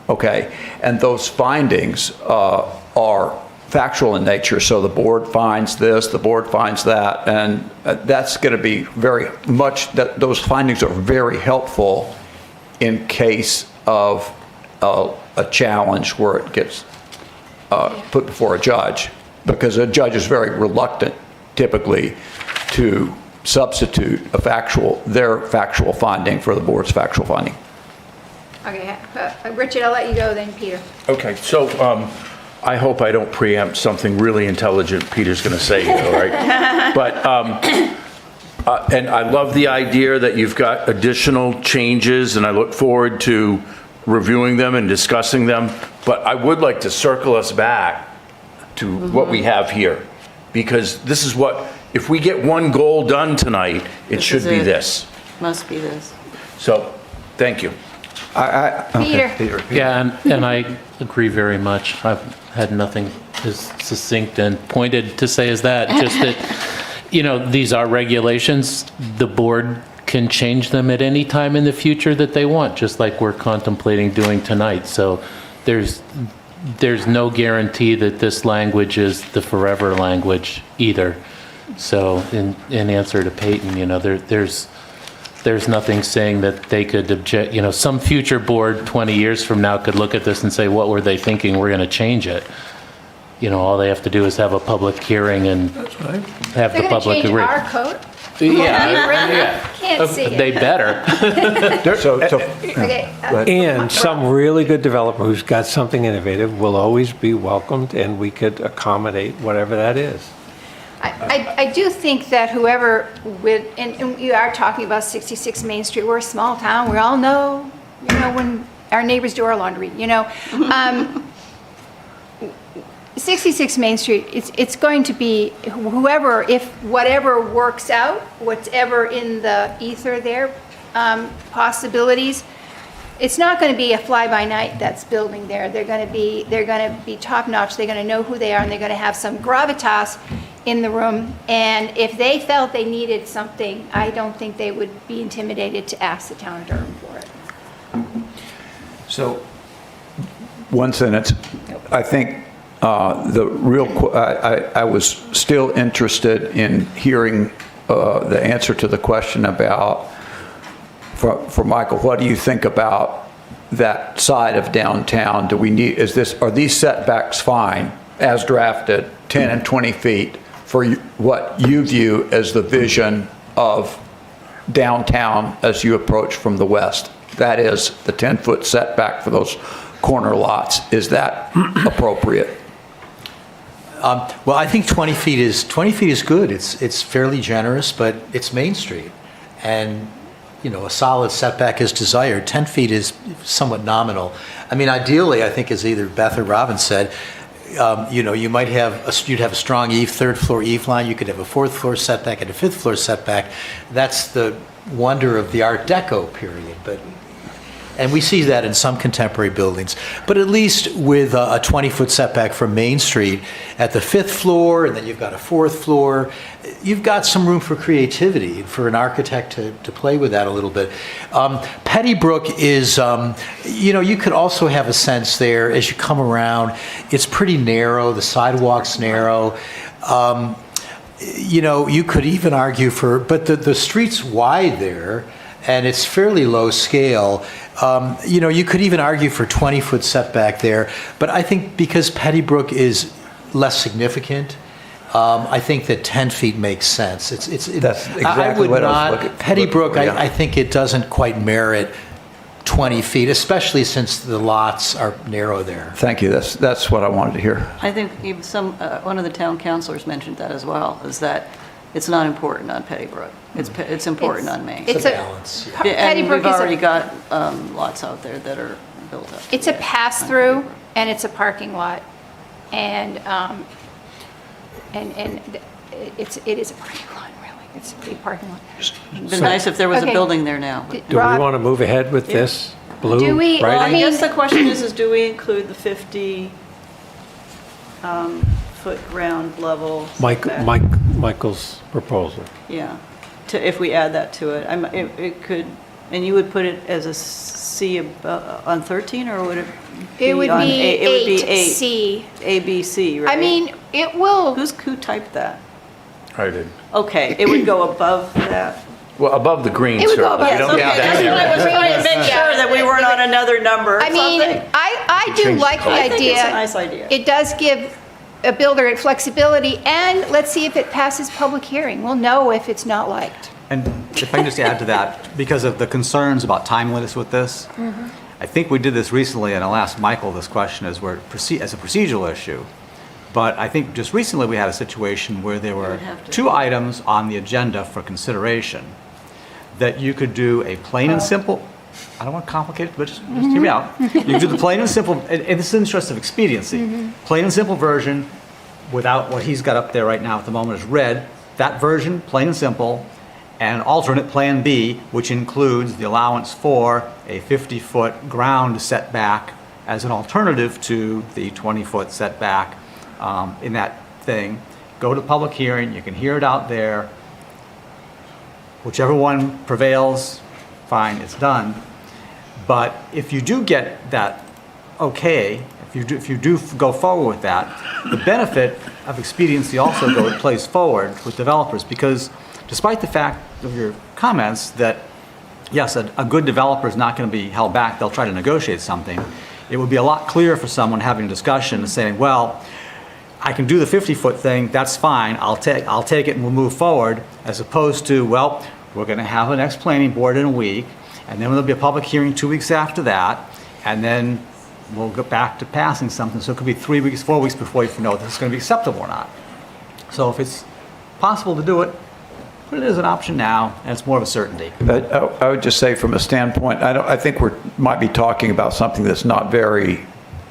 okay? And those findings are factual in nature. So the board finds this, the board finds that, and that's going to be very much, those findings are very helpful in case of a challenge where it gets put before a judge, because a judge is very reluctant typically to substitute their factual finding for the board's factual finding. Okay, Richard, I'll let you go then, Peter. Okay, so I hope I don't preempt something really intelligent Peter's going to say here, all right? But, and I love the idea that you've got additional changes, and I look forward to reviewing them and discussing them. But I would like to circle us back to what we have here, because this is what, if we get one goal done tonight, it This should is be it. this. Must be this. So, thank you. Okay, Peter. Yeah, and I agree very much. I've had nothing as succinct and pointed to say as that, just that, these are regulations. The board can change them at any time in the future that they want, just like we're contemplating doing tonight. So there's no guarantee that this language is the forever language either. So in answer to Peyton, there's nothing saying that they could object, some future board 20 years from now could look at this and say, what were they thinking? We're going to change it. All they have to do is have a public hearing and have the They're going to public change agree. our code? Yeah. Can't see They it. better. Okay. And some really good developer who's got something innovative will always be welcomed, and we could accommodate whatever that is. I do think that whoever would, and you are talking about 66 Main Street, we're a small town, we all know, when our neighbors do our laundry, 66 Main Street, it's going to be whoever, if whatever works out, whatever in the ether there, possibilities, it's not going to be a fly-by-night that's building there. They're going to be top-notch. They're going to know who they are, and they're going to have some gravitas in the room. And if they felt they needed something, I don't think they would be intimidated to ask the town of Durham for it. So, one sentence. I think I was still interested in hearing the answer to the question about, for Michael, what do you think about that side of downtown? Are these setbacks fine as drafted, 10 and 20 feet, for what you view as the vision of downtown as you approach from the west? That is the 10-foot setback for those corner lots. Is that appropriate? Well, I think 20 feet is good. It's fairly generous, but it's Main Street. And, a solid setback is desired. 10 feet is somewhat nominal. I mean, ideally, I think as either Beth or Robin said, you might you'd have a strong eave, third floor eave line. You could have a fourth floor setback and a fifth floor setback. That's the wonder of the Art Deco period. And we see that in some contemporary buildings. But at least with a 20-foot setback from Main Street at the fifth floor, and then you've got a fourth floor, you've got some room for creativity, for an architect to play with that a little bit. Pettibrook is, you could also have a sense there as you come around. It's pretty narrow, the sidewalk's narrow. You could even argue but the street's wide there, and it's fairly low scale. You could even argue for 20-foot setback there, but I think because Pettibrook is less significant, I think that 10 feet makes sense. That's exactly what I was looking for. Pettibrook, I think it doesn't quite merit 20 feet, especially since the lots are narrow there. Thank you. That's what I wanted to hear. I think even one of the town councilors mentioned that as well, is that it's not important on Pettibrook. It's important on Main. It's a balance. Yeah, and Pettibrook we've is already got lots out there that are built up. It's a pass-through, and it's a parking lot, and it is a parking lot, really. It's a big parking lot. It'd be nice if there was a Okay. building there now. but- Do we Rob, want to move ahead with this blue Do we- writing? I I mean- guess the question is do we include the 50 foot ground level? setback? Michael's proposal. Yeah, if we add that to it. It could, and you would put it as a C on 13, or would it be It would on be It would be 8C. A, B, C, right? I mean, it will, Who typed that? I did. Okay, it would go above that? Well, above the green, It would sir. go above We don't the- need okay, that that's here. what I was trying to Make sure that we weren't on another number. I mean, I do Change like the the I think idea. it's a nice idea. It does give a builder flexibility, and let's see if it passes public hearing. We'll know if it's not liked. And if I can just add to that, because of the concerns about timeliness with this, I think we did this recently, and I'll ask Michael this question as a procedural issue. But I think just recently we had a situation where there were would have to- 2 items on the agenda for consideration that you could do a plain and simple, I don't want to complicate it, but just hear me out. You could do the plain and simple, and this is in the interest of expediency. Plain and simple version without what he's got up there right now at the moment is red, that version, plain and simple, and alternate Plan B, which includes the allowance for a 50-foot ground setback as an alternative to the 20-foot setback in that thing. Go to public hearing, you can hear it out there. Whichever one prevails, fine, it's done. But if you do get that okay, if you do go forward with that, the benefit of expediency also plays forward with developers, because despite the fact of your comments that, yes, a good developer is not going to be held back, they'll try to negotiate something, it would be a lot clearer for someone having a discussion and saying, well, I can do the 50-foot thing, that's fine, I'll take it and we'll move forward, as opposed to, well, we're going to have a next planning board in a week, and then there'll be a public hearing 2 weeks after that, and then we'll go back to passing something. So it could be 3 weeks, 4 weeks before you know if this is going to be acceptable or not. So if it's possible to do it, put it as an option now, and it's more of a certainty. But I would just say from a standpoint, I think we might be talking about something that's not very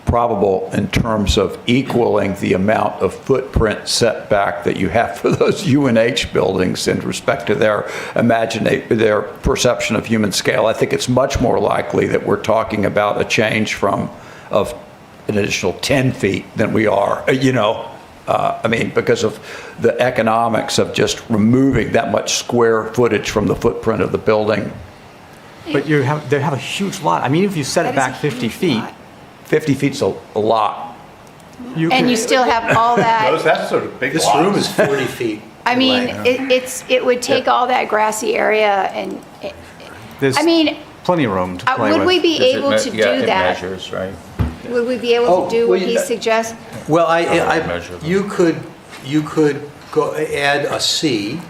probable in terms of equaling the amount of footprint setback that you have for those UNH buildings in respect to their perception of human scale. I think it's much more likely that we're talking about a change of an additional 10 feet than we are, because of the economics of just removing that much square footage from the footprint of the building. But they have a huge lot. I mean, if you set it back 50 feet, 50 feet's a lot. And you still have all that. That's sort of big This lots. room is 40 feet. I mean, in length. it would take all that grassy area and, There's I mean, plenty of room to play with. would we be able to do It that? measures, right? Would we be able to do what he suggests? Well, Measurable. you could go add a C,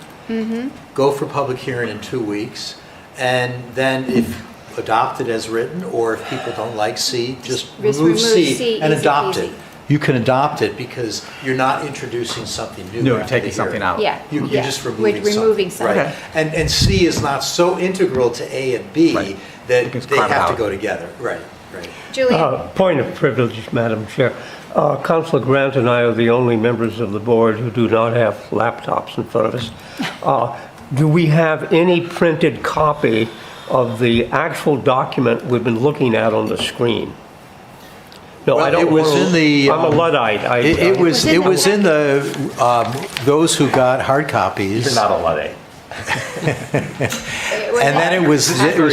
go for public hearing in 2 weeks, and then if adopted as written, or if people don't like C, just remove C and easy adopt peasy. it. You can adopt it because you're not introducing something new. No, you're after the taking something hearing. out. Yeah. You're yeah. just We're removing something. something. Right. And C is not so integral to A and B Right. that You can they carve it have to out. go together. Right. Julian? Point of privilege, Madam Chair. Councilor Grant and I are the only members of the board who do not have laptops in front of us. Do we have any printed copy of the actual document we've been looking at on the screen? No, Well, I don't. it was wanna- in the, I'm a Luddite. It was in the, those who got hard You're copies. not a Luddite. And then it was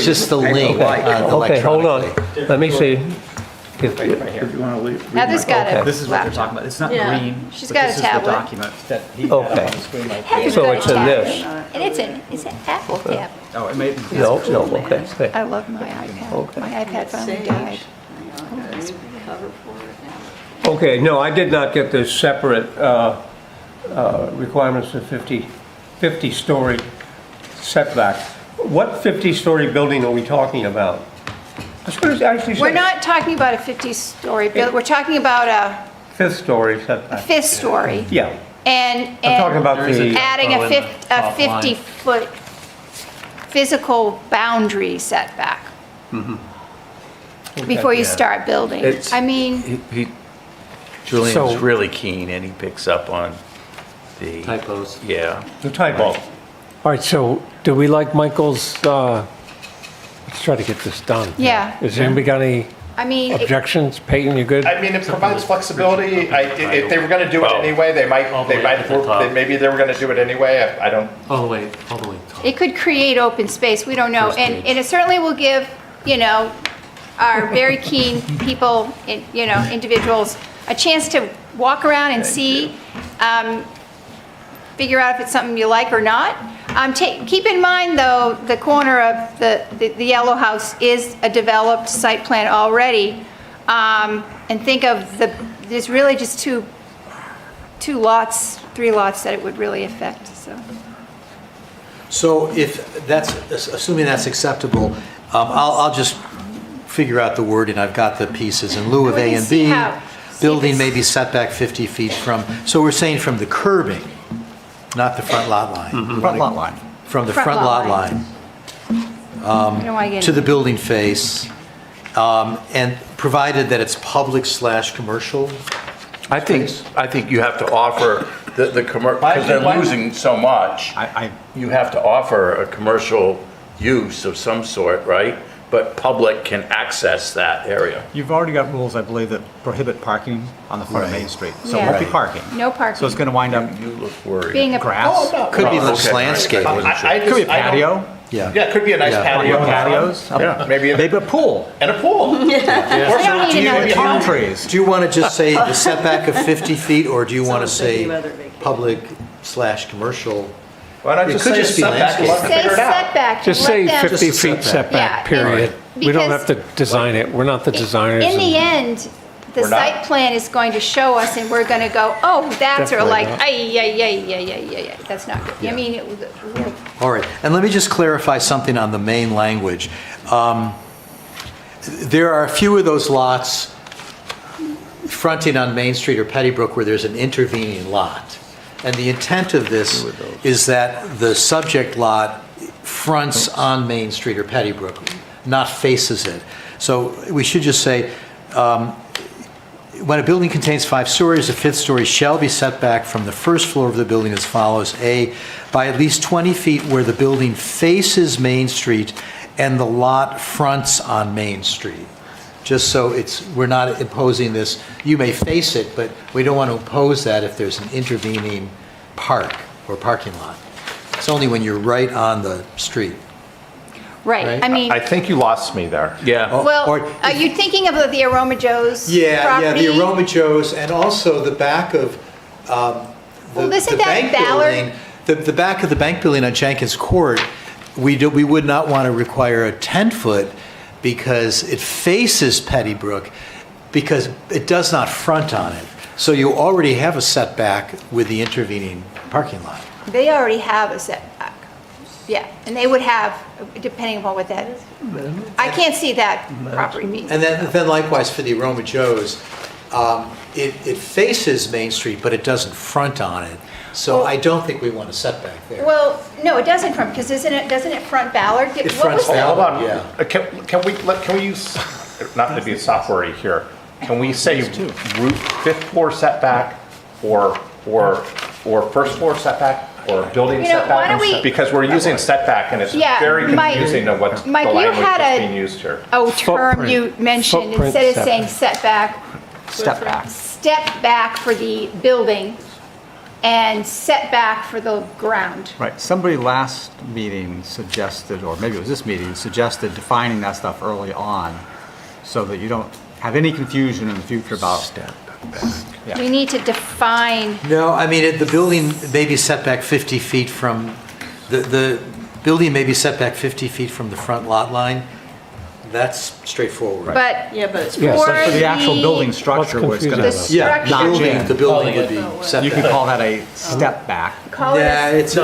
just the link Okay, hold on. electronically. Let me see. If you want to leave. Heather's got a This is what they're laptop. talking about. It's not Yeah. green. She's but got a this is tablet. the document that he had Okay. on the screen right Heather's So got a it's in tablet. this. And it's an Apple tablet. Oh, it may. No, okay. Okay. I love my iPad. Okay. My iPad finally died. Okay, no, I did not get the separate requirements of 50-story setback. What 50-story building are we talking about? That's what it actually says. We're not talking about a 50-story building. We're talking about a Fifth story setback. fifth story. Yeah, And I'm talking about the, adding a 50-foot physical boundary setback before you start building. It's- I mean, Julian's So- really keen, and he picks up on the... Typos. Yeah. the typo. All right, so do we like Michael's, let's try to get this done. Yeah. Has anybody got any I mean, objections? Peyton, you good? I mean, it provides flexibility. If they were going to do it Well, anyway, they might, all the way to the top. maybe they were going to do it anyway. I don't, All the way top. it could create open space, we don't know. First And page. it certainly will give, our very keen people, individuals, a chance to walk around and see, figure out if it's something you like or not. Keep in mind, though, the corner of the yellow house is a developed site plan already. And think of there's really just three lots that it would really affect, so. So if that's, assuming that's acceptable, I'll just figure out the wording. I've got the pieces. In lieu of We A can and see B, how- see building if may it's- be set back 50 feet from, so we're saying from the curbing, not the front lot line. Front lot line. From the Front front lot lot line You don't want to get to the building face, and provided that it's public/commercial. I think you have to offer because they're Why- losing so much. I, You have to offer a commercial use of some sort, right? But public can access that area. you've already got rules, I believe, that prohibit parking on the front of Main Street. So it Yeah. won't be Right. parking. No parking. So it's going to wind up You look worried. Being a grass. Could be Oh, less okay. landscape. I wasn't sure. Could be a patio. Yeah. Yeah, it could be a nice Yeah. patio. Patios. Yeah, maybe Maybe a pool. and a pool. We don't need another Palm pool. trees. Do you want to just say the setback of 50 feet, or do you want to Someone said say you'd rather vacate. public/commercial? Why not It just could say just be setback and let them Say figure it out? setback. Just let say them- 50 Just a feet setback. setback, Yeah, period. We don't because- have to design it, we're not the designers. In the and- end, the We're not. site plan is going to show us and we're going to go, oh, that's, or Definitely like, not. ay, ay, ay, ay, ay, ay, ay. That's not good. I mean, All right, and let me just clarify something on the main language. There are a few of those lots fronting on Main Street or Pettibrook where there's an intervening lot. And the intent of this is that the subject lot fronts on Main Street or Pettibrook, not faces it. So we should just say, when a building contains 5 stories, the 5th story shall be set back from the first floor of the building as follows. A, by at least 20 feet where the building faces Main Street and the lot fronts on Main Street. Just so we're not imposing this, you may face it, but we don't want to impose that if there's an intervening park or parking lot. It's only when you're right on the street. right. Right. I mean, I think you lost me there. Yeah. well, or- are you thinking of the Aroma Joe's property? the Aroma Joe's, and also the back of Well, isn't the that bank Ballard? building. The back of the bank building on Jenkins Court, we would not want to require a 10-foot because it faces Pettibrook, because it does not front on it. So you already have a setback with the intervening parking lot. They already have a setback. Yeah, and they would have, depending upon what that is. I can't see that property being. And then likewise for the Aroma Joe's, it faces Main Street, but it doesn't front on it. So I don't think we want a setback there. Well, no, it doesn't front, because doesn't it front Ballard? It What fronts was that? Hold Ballard, on. yeah. Can we use, not to be software here, can we say roof, 5th floor setback or first floor setback or building You know, why don't setback? we- Because we're using setback and it's Yeah, very Mike- confusing of what the Mike, you language had that's a- being used here. Oh, term you Footprint. mentioned, Footprint instead of saying setback, Step back. step back for the building and setback for the ground. Right, somebody last meeting suggested, or maybe it was this meeting, suggested defining that stuff early on so that you don't have any confusion in the future about. Yeah. We need to define, No, I mean, the building may be set back 50 feet from, the building may be set back 50 feet from the front lot line. That's straightforward. but Yeah, but it's Yes. for But for the actual building the, structure where it's going confusing to, about Yeah, structure. the building would be set you back. could call that a step back. call it Yeah, a, it's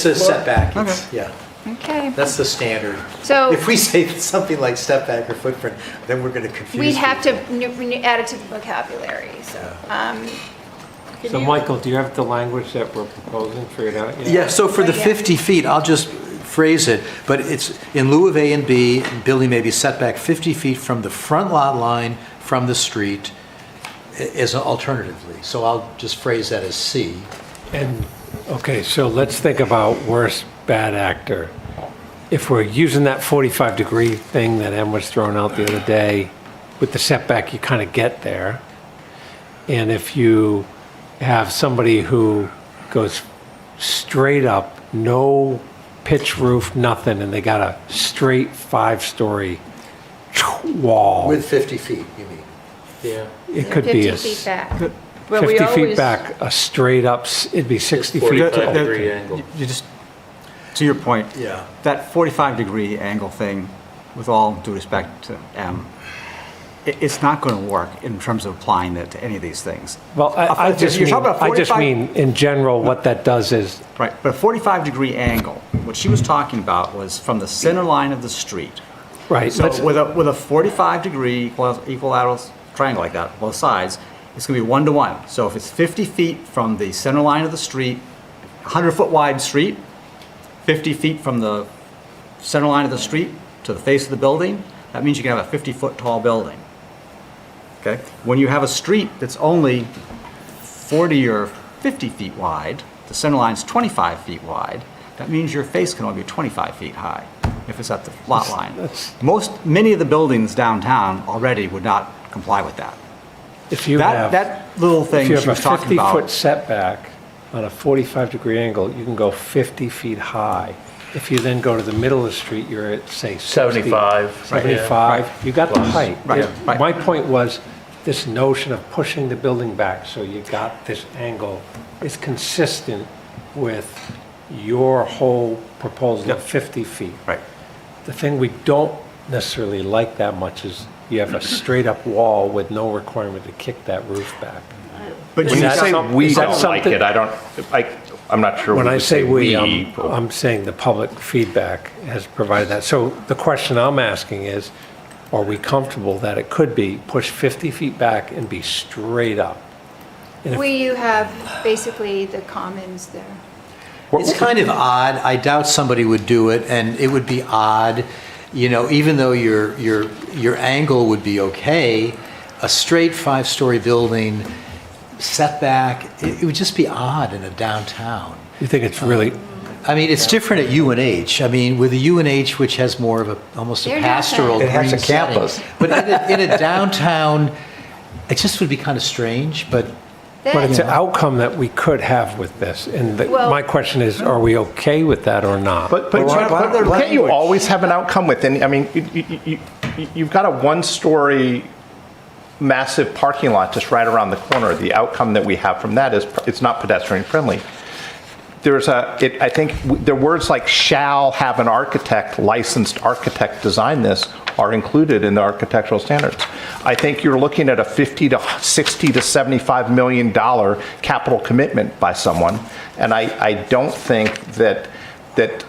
a setback. It's- Yeah, okay. that's the standard. So If we say something like step back or footprint, then we're going to confuse we'd have to people. add it to the vocabulary, so. So Michael, do you have the language that we're proposing figured out yet? Yeah, so for the Yeah. 50 feet, I'll just phrase it, but it's in lieu of A and B, building may be set back 50 feet from the front lot line from the street as alternatively. So I'll just phrase that as C. And, okay, so let's think about worst bad actor. If we're using that 45-degree thing that Em was throwing out the other day, with the setback, you kind of get there. And if you have somebody who goes straight up, no pitch roof, nothing, and they got a straight 5-story wall. With 50 feet, you mean? Yeah. It could be 50 a feet back. Well, we 50 feet always- back, a straight up, it'd be 60 feet. 45-degree angle. You just, to your point, Yeah. that 45-degree angle thing, with all due respect to M, it's not going to work in terms of applying it to any of these things. Well, I If just you're mean, talking about I just 45 mean, in general, what that does is, Right, but a 45-degree angle, what she was talking about was from the center line of the street. right, So let's, with a 45-degree equilateral triangle like that, both sides, it's going to be 1-to-1. So if it's 50 feet from the center line of the street, 100-foot wide street, 50 feet from the center line of the street to the face of the building, that means you can have a 50-foot tall building. Okay? When you have a street that's only 40 or 50 feet wide, the center line's 25 feet wide, that means your face can only be 25 feet high if it's at the lot line. Many of the buildings downtown already would not comply with that. If you That little thing if you she have a was talking 50-foot about. setback on a 45-degree angle, you can go 50 feet high. If you then go to the middle of the street, you're at, say, 60, 75. 75. You got the height. Right, Yeah. right. My point was, this notion of pushing the building back so you got this angle is consistent with your whole proposal Yep. of 50 feet. Right. The thing we don't necessarily like that much is you have a straight-up wall with no requirement to kick that roof back. But When Is you that say some- we is that don't like something- it, I'm not sure. When we I would say we, but- I'm saying the public feedback has provided that. So the question I'm asking is, are we comfortable that it could be pushed 50 feet back and be straight up? And if- Where you have basically the commons there. It's kind of odd. I doubt somebody would do it, and it would be odd, you know, even though your angle would be okay, a straight 5-story building setback, it would just be odd in a downtown. You think it's really, I mean, it's different at UNH. I mean, with the UNH, which has more of almost a They're pastoral downtown. It has green a setting. campus. But in a downtown, it just would be kind of strange, but but it's an outcome that we could have with this. And Well- my question is, are we okay with that or not? But Well, can't you always have an outcome with any, I mean, you've got a one-story massive parking lot just right around the corner. The outcome that we have from that is it's not pedestrian friendly. I think the words like shall have an architect, licensed architect design this are included in the architectural standards. I think you're looking at a 50 to 60 to 75 million dollar capital commitment by someone, and I don't think that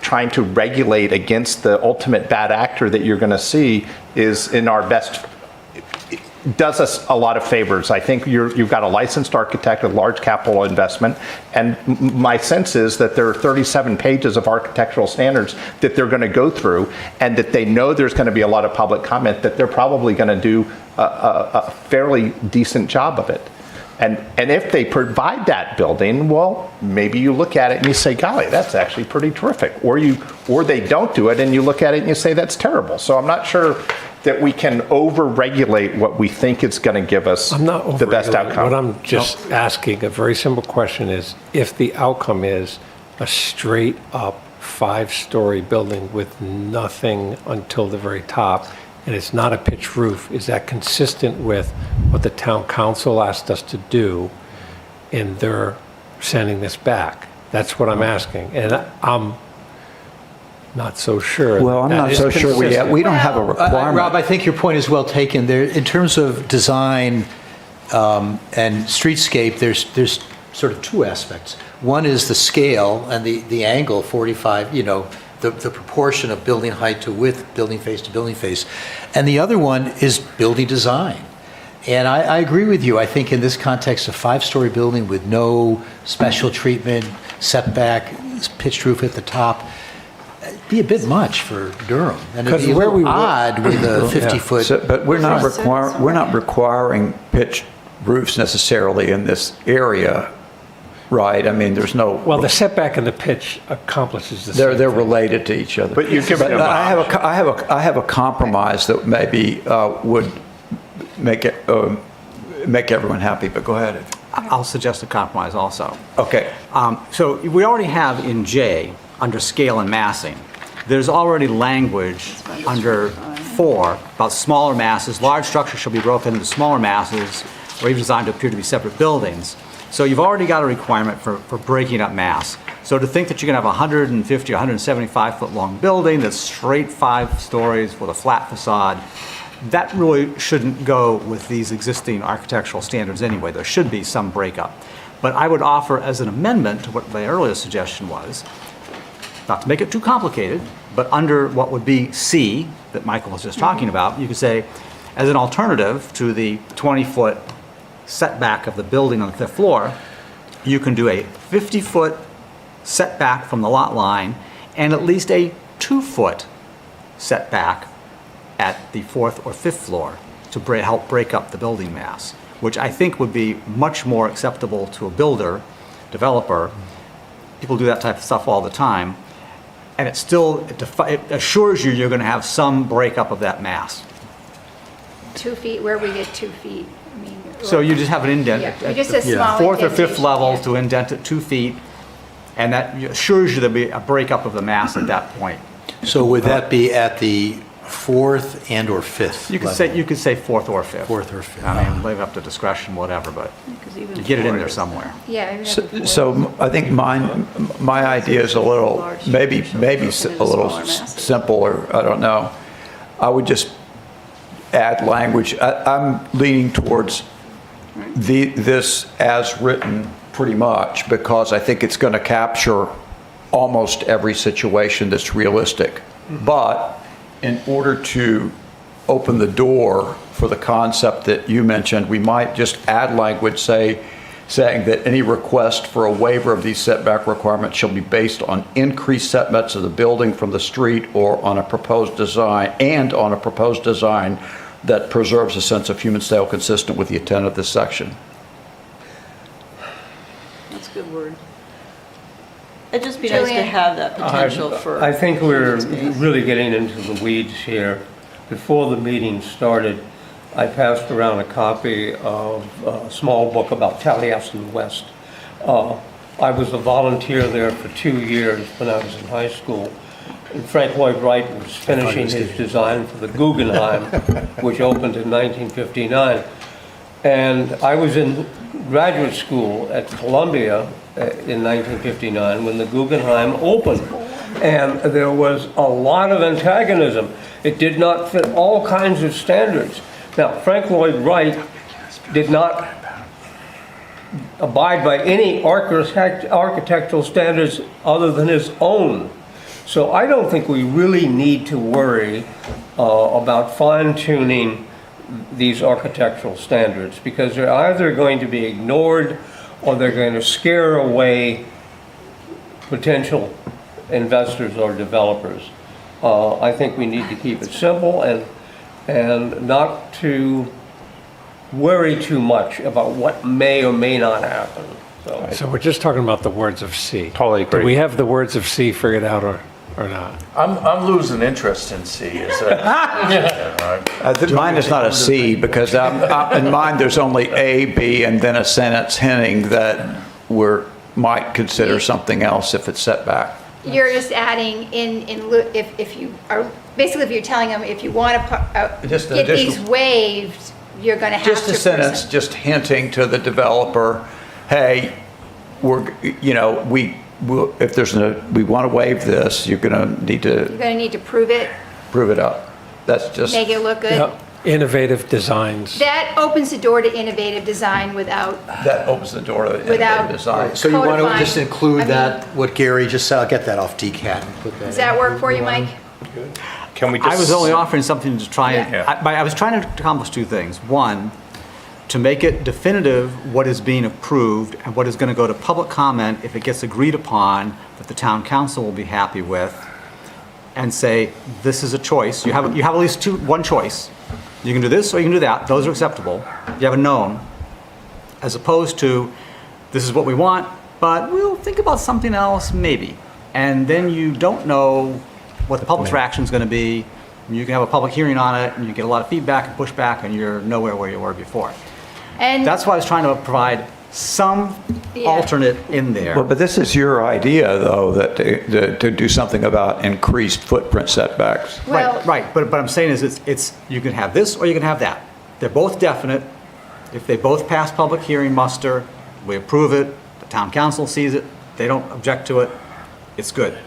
trying to regulate against the ultimate bad actor that you're going to see is in our best. Does us a lot of favors. I think you've got a licensed architect, a large capital investment, and my sense is that there are 37 pages of architectural standards that they're going to go through, and that they know there's going to be a lot of public comment, that they're probably going to do a fairly decent job of it. And if they provide that building, well, maybe you look at it and you say, golly, that's actually pretty terrific. Or they don't do it and you look at it and you say, that's terrible. So I'm not sure that we can over-regulate what we think it's going to give us I'm not the best overregulating. outcome. What I'm just asking, a very simple question is, if the outcome is a straight-up 5-story building with nothing until the very top, and it's not a pitched roof, is that consistent with what the town council asked us to do, and they're sending this back? That's what I'm asking, and I'm not so sure. Well, I'm that not is so sure consistent. we don't have a requirement. Rob, I think your point is well taken. There, in terms of design and streetscape, there's sort of two aspects. One is the scale and the angle, 45, you know, the proportion of building height to width, building face to building face. And the other one is building design. And I agree with you. I think in this context, a 5-story building with no special treatment, setback, pitched roof at the top, it'd be a bit much for Durham. And it'd 'Cause be a where little we were- odd with a 50-foot. But we're not requiring pitched roofs necessarily in this area, right? I mean, there's no. Well, the setback and the pitch accomplishes the same They're thing. related to each other. But you're giving them I have a compromise that maybe would make everyone happy, but go ahead. I'll suggest a compromise also. Okay. So we already have in J, under scale and massing, there's already language under 4 about smaller masses. Large structures shall be broken into smaller masses or even designed to appear to be separate buildings. So you've already got a requirement for breaking up mass. So to think that you're going to have a 150 or 175 foot long building that's straight 5 stories with a flat facade, that really shouldn't go with these existing architectural standards anyway. There should be some breakup. But I would offer as an amendment to what my earlier suggestion was, not to make it too complicated, but under what would be C that Michael was just talking about, you could say, as an alternative to the 20-foot setback of the building on the 5th floor, you can do a 50-foot setback from the lot line and at least a 2-foot setback at the 4th or 5th floor to help break up the building mass, which I think would be much more acceptable to a builder developer. People do that type of stuff all the time. And it still, it assures you you're going to have some breakup of that mass. 2 feet, where we get 2 feet, I mean. So you just have an indent. Yeah, at just a the small fourth or fifth indentation, level yeah. to indent it 2 feet, and that assures you there'll be a breakup of the mass at that point. So would that be at the fourth and or fifth You could level? say fourth or fifth. Fourth or fifth. I mean, leave it up to discretion, whatever, but 'Cause even you get it in floor there is- somewhere. Yeah. we So- have a So I think my idea is a little, maybe a little simple, or I don't know. I would just add language. I'm leaning towards this as written pretty much, because I think it's going to capture almost every situation that's realistic. But in order to open the door for the concept that you mentioned, we might just add language saying that any request for a waiver of these setback requirements shall be based on increased setbacks of the building from the street or on a proposed design, and on a proposed design that preserves a sense of human scale consistent with the intent of this section. That's a good word. It'd just be nice to Julian. have that potential for. I think we're open space. really getting into the weeds here. Before the meeting started, I passed around a copy of a small book about Taliesin West. I was a volunteer there for 2 years when I was in high school. And Frank Lloyd Wright was finishing his design for the Guggenheim, which opened in 1959. And I was in graduate school at Columbia in 1959 when the Guggenheim opened. And there was a lot of antagonism. It did not fit all kinds of standards. Now, Frank Lloyd Wright did not abide by any architectural standards other than his own. So I don't think we really need to worry about fine-tuning these architectural standards, because they're either going to be ignored or they're going to scare away potential investors or developers. I think we need to keep it simple and not to worry too much about what may or may not happen. So we're just talking about the words of C. Totally agree. Do we have the words of C figured out or not? I'm losing interest in C. Is that? Mine is not a C, because in mine, there's only A, B, and then a sentence hinting that we might consider something else if it's set back. You're just adding if you are, basically if you're telling them, if you want to Just an get these additional- waived, you're going to have to. Just a sentence, present- just hinting to the developer, hey, if we want to waive this, you're going to need You're to going to need to prove it, prove it up. That's just, make it look good. Yep. Innovative designs. That opens the door to innovative design without, that opens the door to Without- innovative design. So you want to Codifying. just include I that, what Gary just said, I'll get that off DCAT and put that in. does that work for you, Mike? Can we just? I was only offering something to try and, Yeah. I was trying to accomplish two things. One, to make it definitive what is being approved and what is going to go to public comment if it gets agreed upon that the town council will be happy with, and say, this is a choice. You have at least one choice. You can do this or you can do that. Those are acceptable. You have a known, as opposed to, this is what we want, but we'll think about something else maybe. And then you don't know what the public's reaction is going to be. You can have a public hearing on it, and you get a lot of feedback and pushback, and you're nowhere where you were before. And That's why I was trying to provide some Yeah. alternate in there. Well, but this is your idea, though, that to do something about increased footprint setbacks. Well- Right. But I'm saying is it's you can have this or you can have that. They're both definite. If they both pass public hearing muster, we approve it, the town council sees it, they don't object to it, it's good.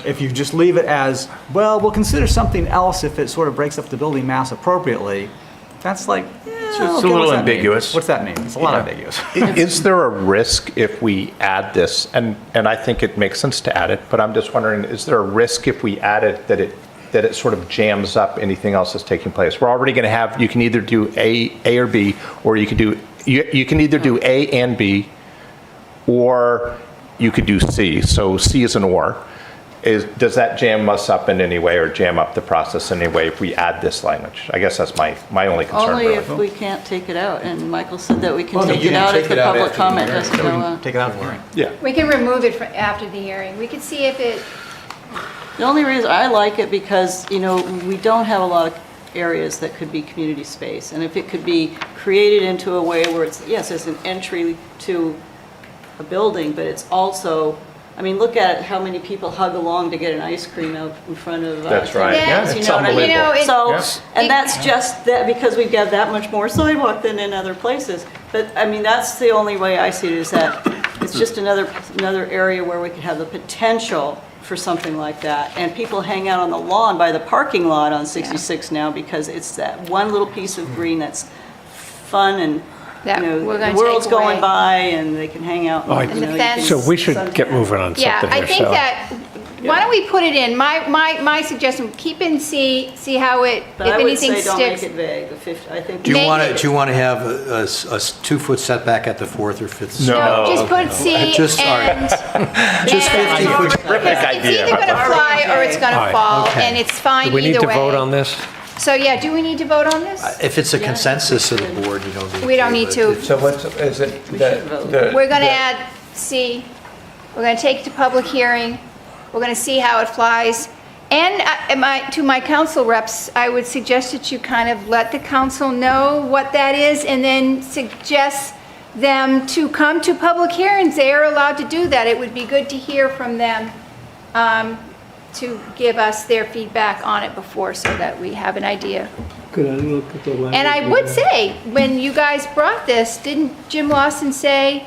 If you just leave it as, well, we'll consider something else if it sort of breaks up the building mass appropriately, that's like, It's a okay, little what's that mean? ambiguous. What's that mean? It's a lot ambiguous. Is there a risk if we add this, and I think it makes sense to add it, but I'm just wondering, is there a risk if we add it that it sort of jams up anything else that's taking place? We're already going to have, you can either do A or B, or you can either do A and B, or you could do C. So C is an or. does that jam us up in any way or jam up the process in any way if we add this language? I guess that's my only concern. Only really. if we can't take it out, and Michael said that we can Well, no, take you it can out take if the it out public after the comment hearing. doesn't go out. Take it out for hearing. Yeah. We can remove it after the hearing. We could see if it, The only reason I like it because, we don't have a lot of areas that could be community space. And if it could be created into a way where it's, yes, it's an entry to a building, but it's also, look at how many people hug along to get an ice cream out in front of. That's right. Yeah, It's You know what I mean? unbelievable. So, and that's just that, because we've got that much more sidewalk than in other places. But, that's the only way I see it, is that it's just another area where we could have the potential for something like that. And people hang out on the lawn by the parking lot on 66 now, because it's that one little piece of green that's fun, and, That we're gonna the world's take away. going by and they can hang out. All right, And the you fence- can So we should get suntan. moving on yeah, something I here, think so. that, why don't we put it in? My suggestion, keep in C, see how it, But if I would anything say don't make sticks. it vague, the 50, I think. Do you Make want it- to have a 2-foot setback at the fourth or fifth? No. No, just put C Just- all right. and. Just and- 50 foot. Terrific It's idea. either gonna fly or it's All gonna right, fall, okay. and it's fine Do we need either to vote way. on this? So, yeah, do we need to vote on this? If it's a consensus of the board, you don't need to. We don't need but to. if- So what's, is it, the... We're gonna add C, we're gonna take it to public hearing, we're gonna see how it flies. And to my council reps, I would suggest that you kind of let the council know what that is, and then suggest them to come to public hearings. They are allowed to do that. It would be good to hear from them, to give us their feedback on it before, so that we have an idea. Could I look at the language? And I would say, when you guys brought this, didn't Jim Lawson say,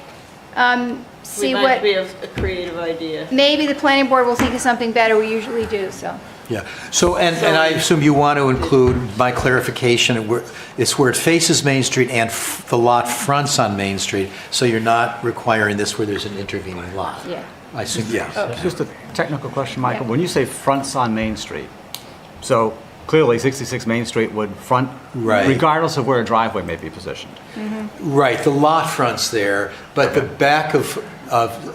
see We what, might be a creative idea. maybe the planning board will think of something better, we usually do, so. Yeah, so, and I assume you want to include my clarification, it's where it faces Main Street and the lot fronts on Main Street, so you're not requiring this where there's an intervening lot. Yeah. I assume, yeah. Just a technical question, Michael. Yeah. When you say fronts on Main Street, so clearly 66 Main Street would front Right. regardless of where a driveway may be positioned. Right, the lot fronts there, but the back of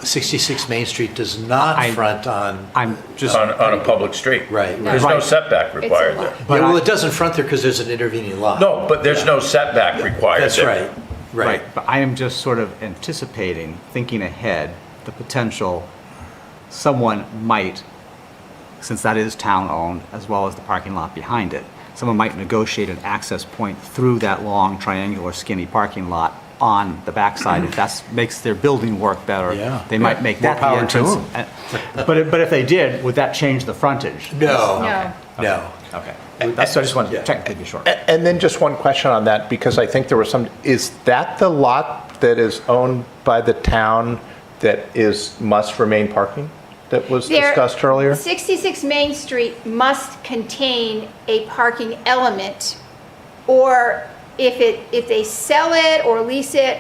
66 Main Street does not front on, I'm just, On a public street. right. There's no Right. setback required lot. there. Yeah, well, it doesn't front there because there's an intervening lot. No, but there's no setback required That's there. right, right. but I am just sort of anticipating, thinking ahead, the potential someone might, since that is town-owned, as well as the parking lot behind it, someone might negotiate an access point through that long triangular skinny parking lot on the backside. If that makes their building work better, Yeah. they might make More that the power to entrance. them. But if they did, would that change the frontage? No, No. no. Okay. That's, I just wanted to technically be sure. And then just one question on that, because I think there was some, is that the lot that is owned by the town that must remain parking, that was There- discussed earlier? 66 Main Street must contain a parking element, or if they sell it or lease it,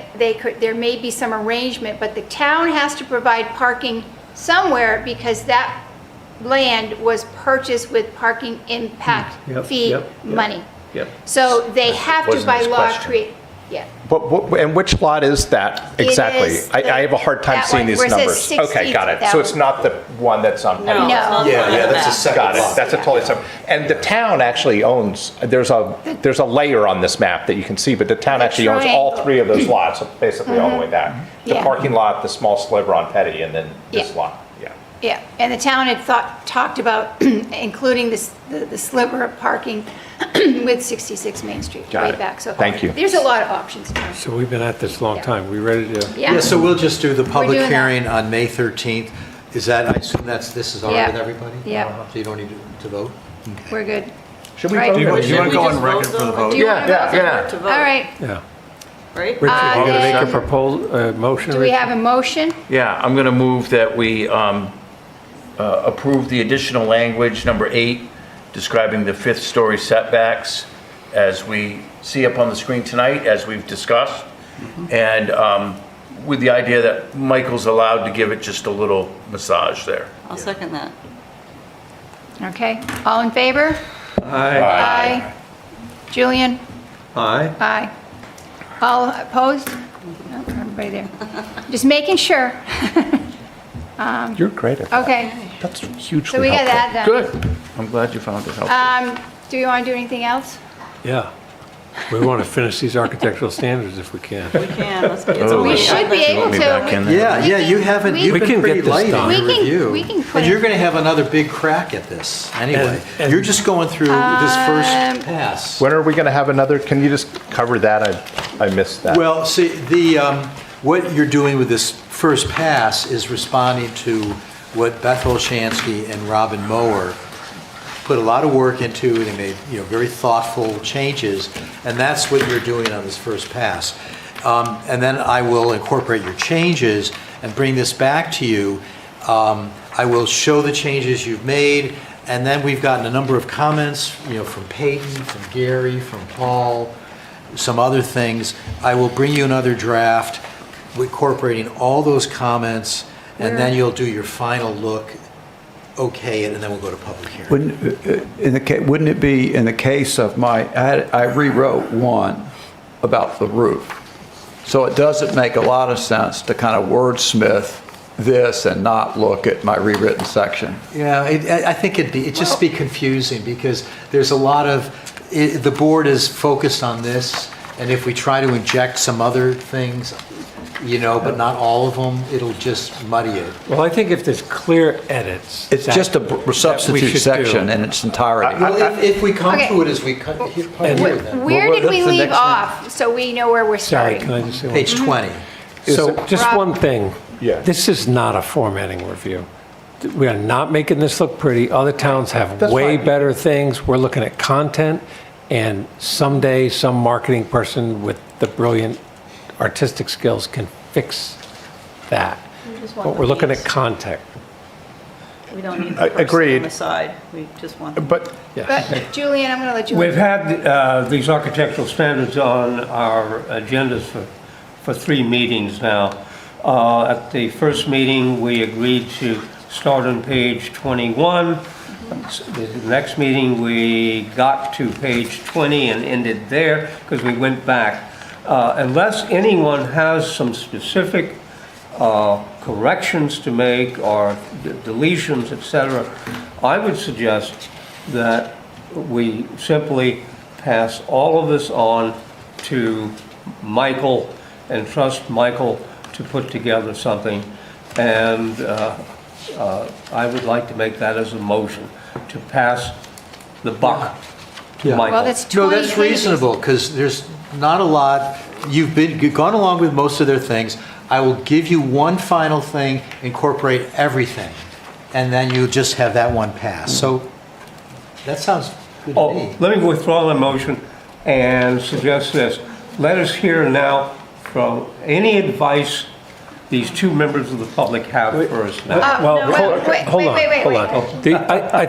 there may be some arrangement, but the town has to provide parking somewhere, because that land was purchased with parking impact Yep, fee yep, yep. money. Yep. So they have to wasn't by his law question. create, yeah. And which lot is that exactly? is I have a hard time that seeing one these where it says numbers. Okay, got it. So it's not the one that's on. No. No. it's not Yeah, on yeah, the that's a map. second Got it. lot. That's a totally separate. And the town actually owns, there's a layer on this map that you can see, but the town actually owns all triangle. 3 of those lots, basically all the way back. The Yeah. parking lot, the small sliver on Petty, and then this Yeah. lot. Yeah. Yeah, and the town had talked about including the sliver of parking with 66 Main Street, Got way it. back, so. Thank you. There's a lot of options now. So we've been at this a long Yeah. time. We ready to? Yeah, so we'll just do the public doing that. hearing on May 13th. Is that, I assume this is all right Yeah. with everybody? Yeah. So you don't need to vote? We're good. Should we Right. vote? Do you want Should to we go just on record vote, for the though? vote? Do you want to Yeah, vote? yeah. To vote, All right, Yeah. Right? Richard, you gonna make a then- proposal, motion? do we Richard? have a motion? Yeah, I'm going to move that we approve the additional language, number 8, describing the 5th-story setbacks as we see up on the screen tonight, as we've discussed, and with the idea that Michael's allowed to give it just a little massage there. I'll second that. Okay, all in favor? Aye. Aye. Julian? Aye. Aye. All opposed? No, everybody there. Just making sure. You're great at that. Okay, That's hugely so we got helpful. that done. Good. I'm glad you found it helpful. Do you want to do anything else? Yeah. We want to finish these architectural standards if we can. We can, let's get Oh. some. We should be You able want me back in to. there? Yeah, you haven't, we- you've We been can pretty get this light done. in We your can- review. we can put And it- you're going to have another big crack at this anyway. And- You're just going through this first pass. When are we going to have another, can you just cover that? I missed that. Well, see, what you're doing with this first pass is responding to what Beth Olshansky and Robin Mower put a lot of work into. They made, very thoughtful changes, and that's what you're doing on this first pass. And then I will incorporate your changes and bring this back to you. I will show the changes you've made, and then we've gotten a number of comments, from Peyton, from Gary, from Paul, some other things. I will bring you another draft incorporating all those comments, and then you'll do your final look, okay, and then we'll go to public hearing. Wouldn't it be in the case of I rewrote one about the roof. So it doesn't make a lot of sense to kind of wordsmith this and not look at my rewritten section. Yeah, I think it'd just be confusing because there's a lot of, the board is focused on this, and if we try to inject some other things, but not all of them, it'll just muddy it. Well, I think if there's clear edits. It's just a substitute should section do. in its entirety. Well, if we come Okay. to it as we cut here, then. Where did we what's the leave next off, so we know where we're Sorry, starting? can I just say one? Page 20. So just Rob- one thing. Yeah. This is not a formatting review. We are not making this look pretty. Other towns have That's way fine. better things. We're looking at content, and someday some marketing person with the brilliant artistic skills can fix that. We just want But we're the looking at piece. content. We don't need I- the person agreed. on the side. We just want. But But Julian, I'm going to let you. We've had these architectural standards on our agendas for 3 meetings now. At the first meeting, we agreed to start on page 21. The next meeting, we got to page 20 and ended there because we went back. Unless anyone has some specific corrections to make or deletions, etc., I would suggest that we simply pass all of this on to Michael and trust Michael to put together something. And I would like to make that as a motion, to pass the buck to Yeah. Michael. Well, that's No, 20 that's pages. reasonable, because there's not a lot, you've gone along with most of their things. I will give you one final thing, incorporate everything, and then you just have that one pass. So, that sounds good to Oh, me. let me withdraw the motion and suggest this. Let us hear now from any advice these 2 members of the public have for us now. Well, no, wait, hold on, wait, hold wait. on. I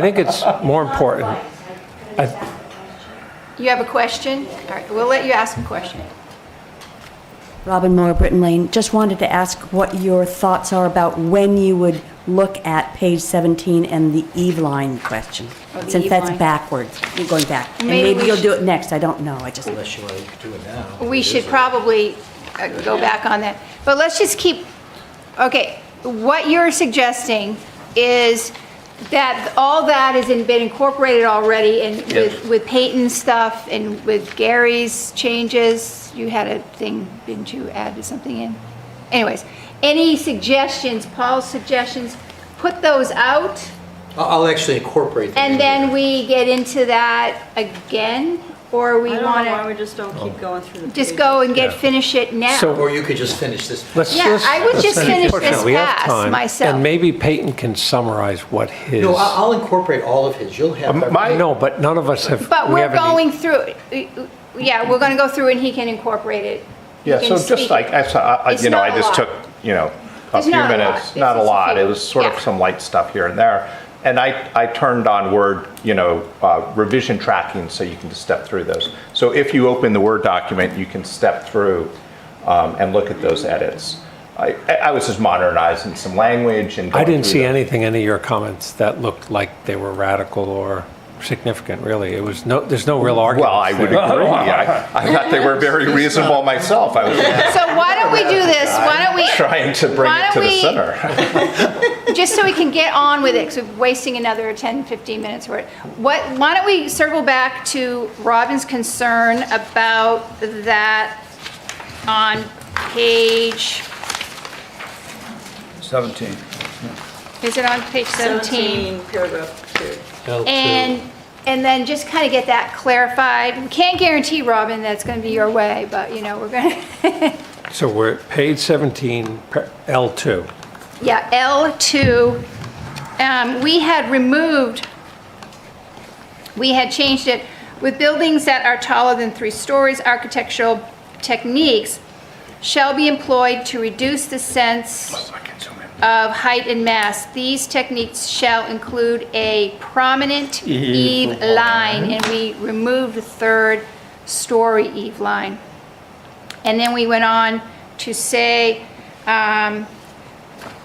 think it's more important. You have a question? All right, we'll let you ask a question. Robin Moore, Britton Lane, just wanted to ask what your thoughts are about when you would look at page 17 and the eve line question. Oh, the Since eve that's line. backwards, you're going back. And Maybe maybe we you'll should- do it next, I don't know, I just. Unless you want to do it now. We should probably go back on that. But let's just keep, okay, what you're suggesting is that all that has been incorporated already and with Peyton's stuff and with Gary's changes. You had a thing, didn't you, add something in? Anyways, any suggestions, Paul's suggestions, put those out, I'll actually incorporate them. and then we get into that again? Or we I don't want know why to we just don't keep going through the just pages. go and finish it now? So- Or you could just finish this. Yeah, I would just finish Unfortunately, this we have pass time, myself. And maybe Peyton can summarize what his. No, I'll incorporate all of his. You'll have. No, but none of us have. But we we're haven't going through, yeah, we're going to go through and he can incorporate it. He yeah, can so just speak. like, It's I not just a took, lot. a It's few not a lot. minutes, not a It's a lot. few. It was sort Yeah. of some light stuff here and there. And I turned on Word, revision tracking, so you can just step through those. So if you open the Word document, you can step through and look at those edits. I was just modernizing some language and I going didn't through see them. anything, any of your comments that looked like they were radical or significant, really. There's no real argument. Well, I would agree. I thought they were very reasonable myself. I was So why don't we do this? Why don't we, trying to bring Why it to don't the we- center. just so we can get on with it, because we're wasting another 10, 15 minutes for it. Why don't we circle back to Robin's concern about that on page, 17. is it on page 17? Paragraph 2. And then just kind of get that clarified. We can't guarantee, Robin, that it's going to be your way, but, you know, we're going to, So we're at page 17, L2. yeah, L2. We had changed it with buildings that are taller than 3 stories, architectural techniques shall be employed to reduce the sense of height and mass. These techniques shall include a prominent eave line, and we removed the 3rd story eave line. And then we went on to say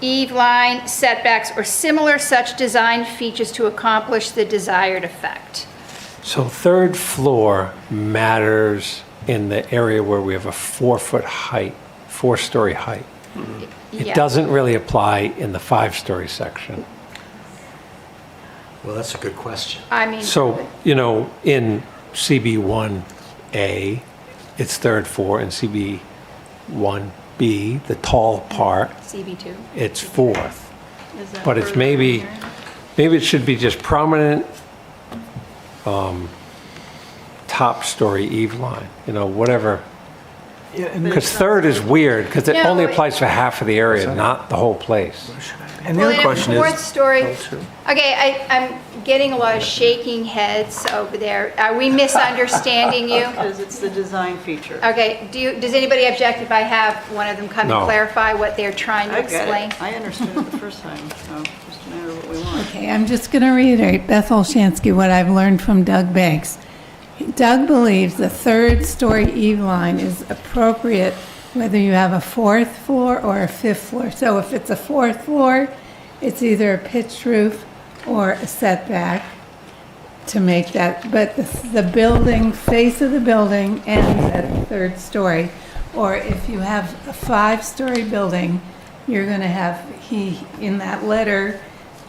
eave line setbacks or similar such design features to accomplish the desired effect. So 3rd floor matters in the area where we have a 4-foot height, 4-story height. It Yeah. doesn't really apply in the 5-story section. Well, that's a good question. I mean, So, you know, in CB1A, it's 3rd floor, and CB1B, the tall part, CB2. it's 4th. Is that But it's further maybe in there? it should be just prominent top story eave line, you know, whatever. Because 3rd is weird, because it No, only it- applies for half of the area, not the whole place. And the Well, other in a question 4th is, story, okay, I'm getting a lot of shaking heads over there. Are we misunderstanding you? Because it's the design feature. Okay, does anybody object if I have one of them come and No. clarify what they're trying to I get explain? it. I understood it the first time, so just a matter of what we want. Okay, I'm just going to reiterate, Beth Olshansky, what I've learned from Doug Banks. Doug believes the 3rd story eave line is appropriate whether you have a 4th floor or a 5th floor. So if it's a 4th floor, it's either a pitched roof or a setback to make that. But the building, face of the building ends at 3rd story. Or if you have a 5-story building, you're going to have, in that letter,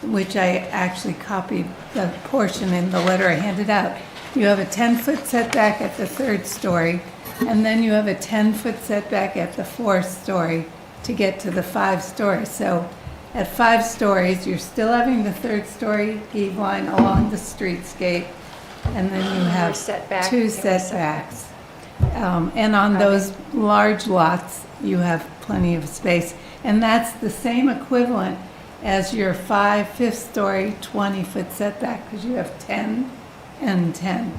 which I actually copied the portion in the letter I handed out, you have a 10-foot setback at the 3rd story, and then you have a 10-foot setback at the 4th story to get to the 5 stories. So at 5 stories, you're still having the 3rd story eave line along the streetscape, and then you have setback, 2 every setbacks. And on those large lots, you have plenty of space. And that's the same equivalent as your 5th-story 20-foot setback, because you have 10 and 10.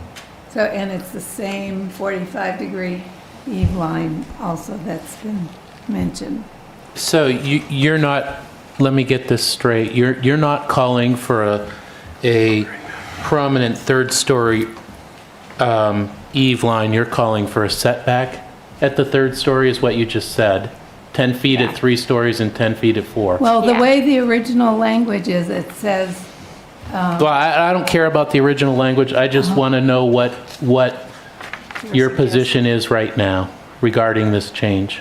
So, and it's the same 45-degree eave line also that's been mentioned. So you're not, let me get this straight, you're not calling for a prominent 3rd story eave line, you're calling for a setback at the 3rd story is what you just said? 10 feet at 3 stories and 10 feet at 4? Well, the Yeah. way the original language is, it says, Well, I don't care about the original language, I just want to know what your position is right now regarding this change.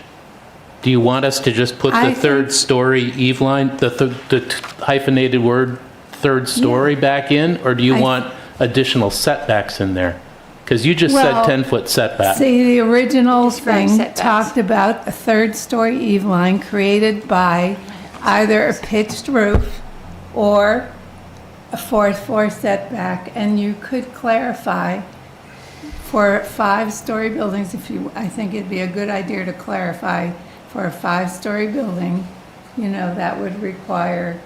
Do you want us to just put I the think- 3rd story eave line, the hyphenated word 3rd story back in? Or do you I- want additional setbacks in there? Because you just said Well, 10-foot setback. see, the original Describe thing setbacks. talked about a 3rd-story eave line created by either a pitched roof or a 4th-floor setback, and you could clarify for 5-story buildings, I think it'd be a good idea to clarify for a 5-story building, you know, that would require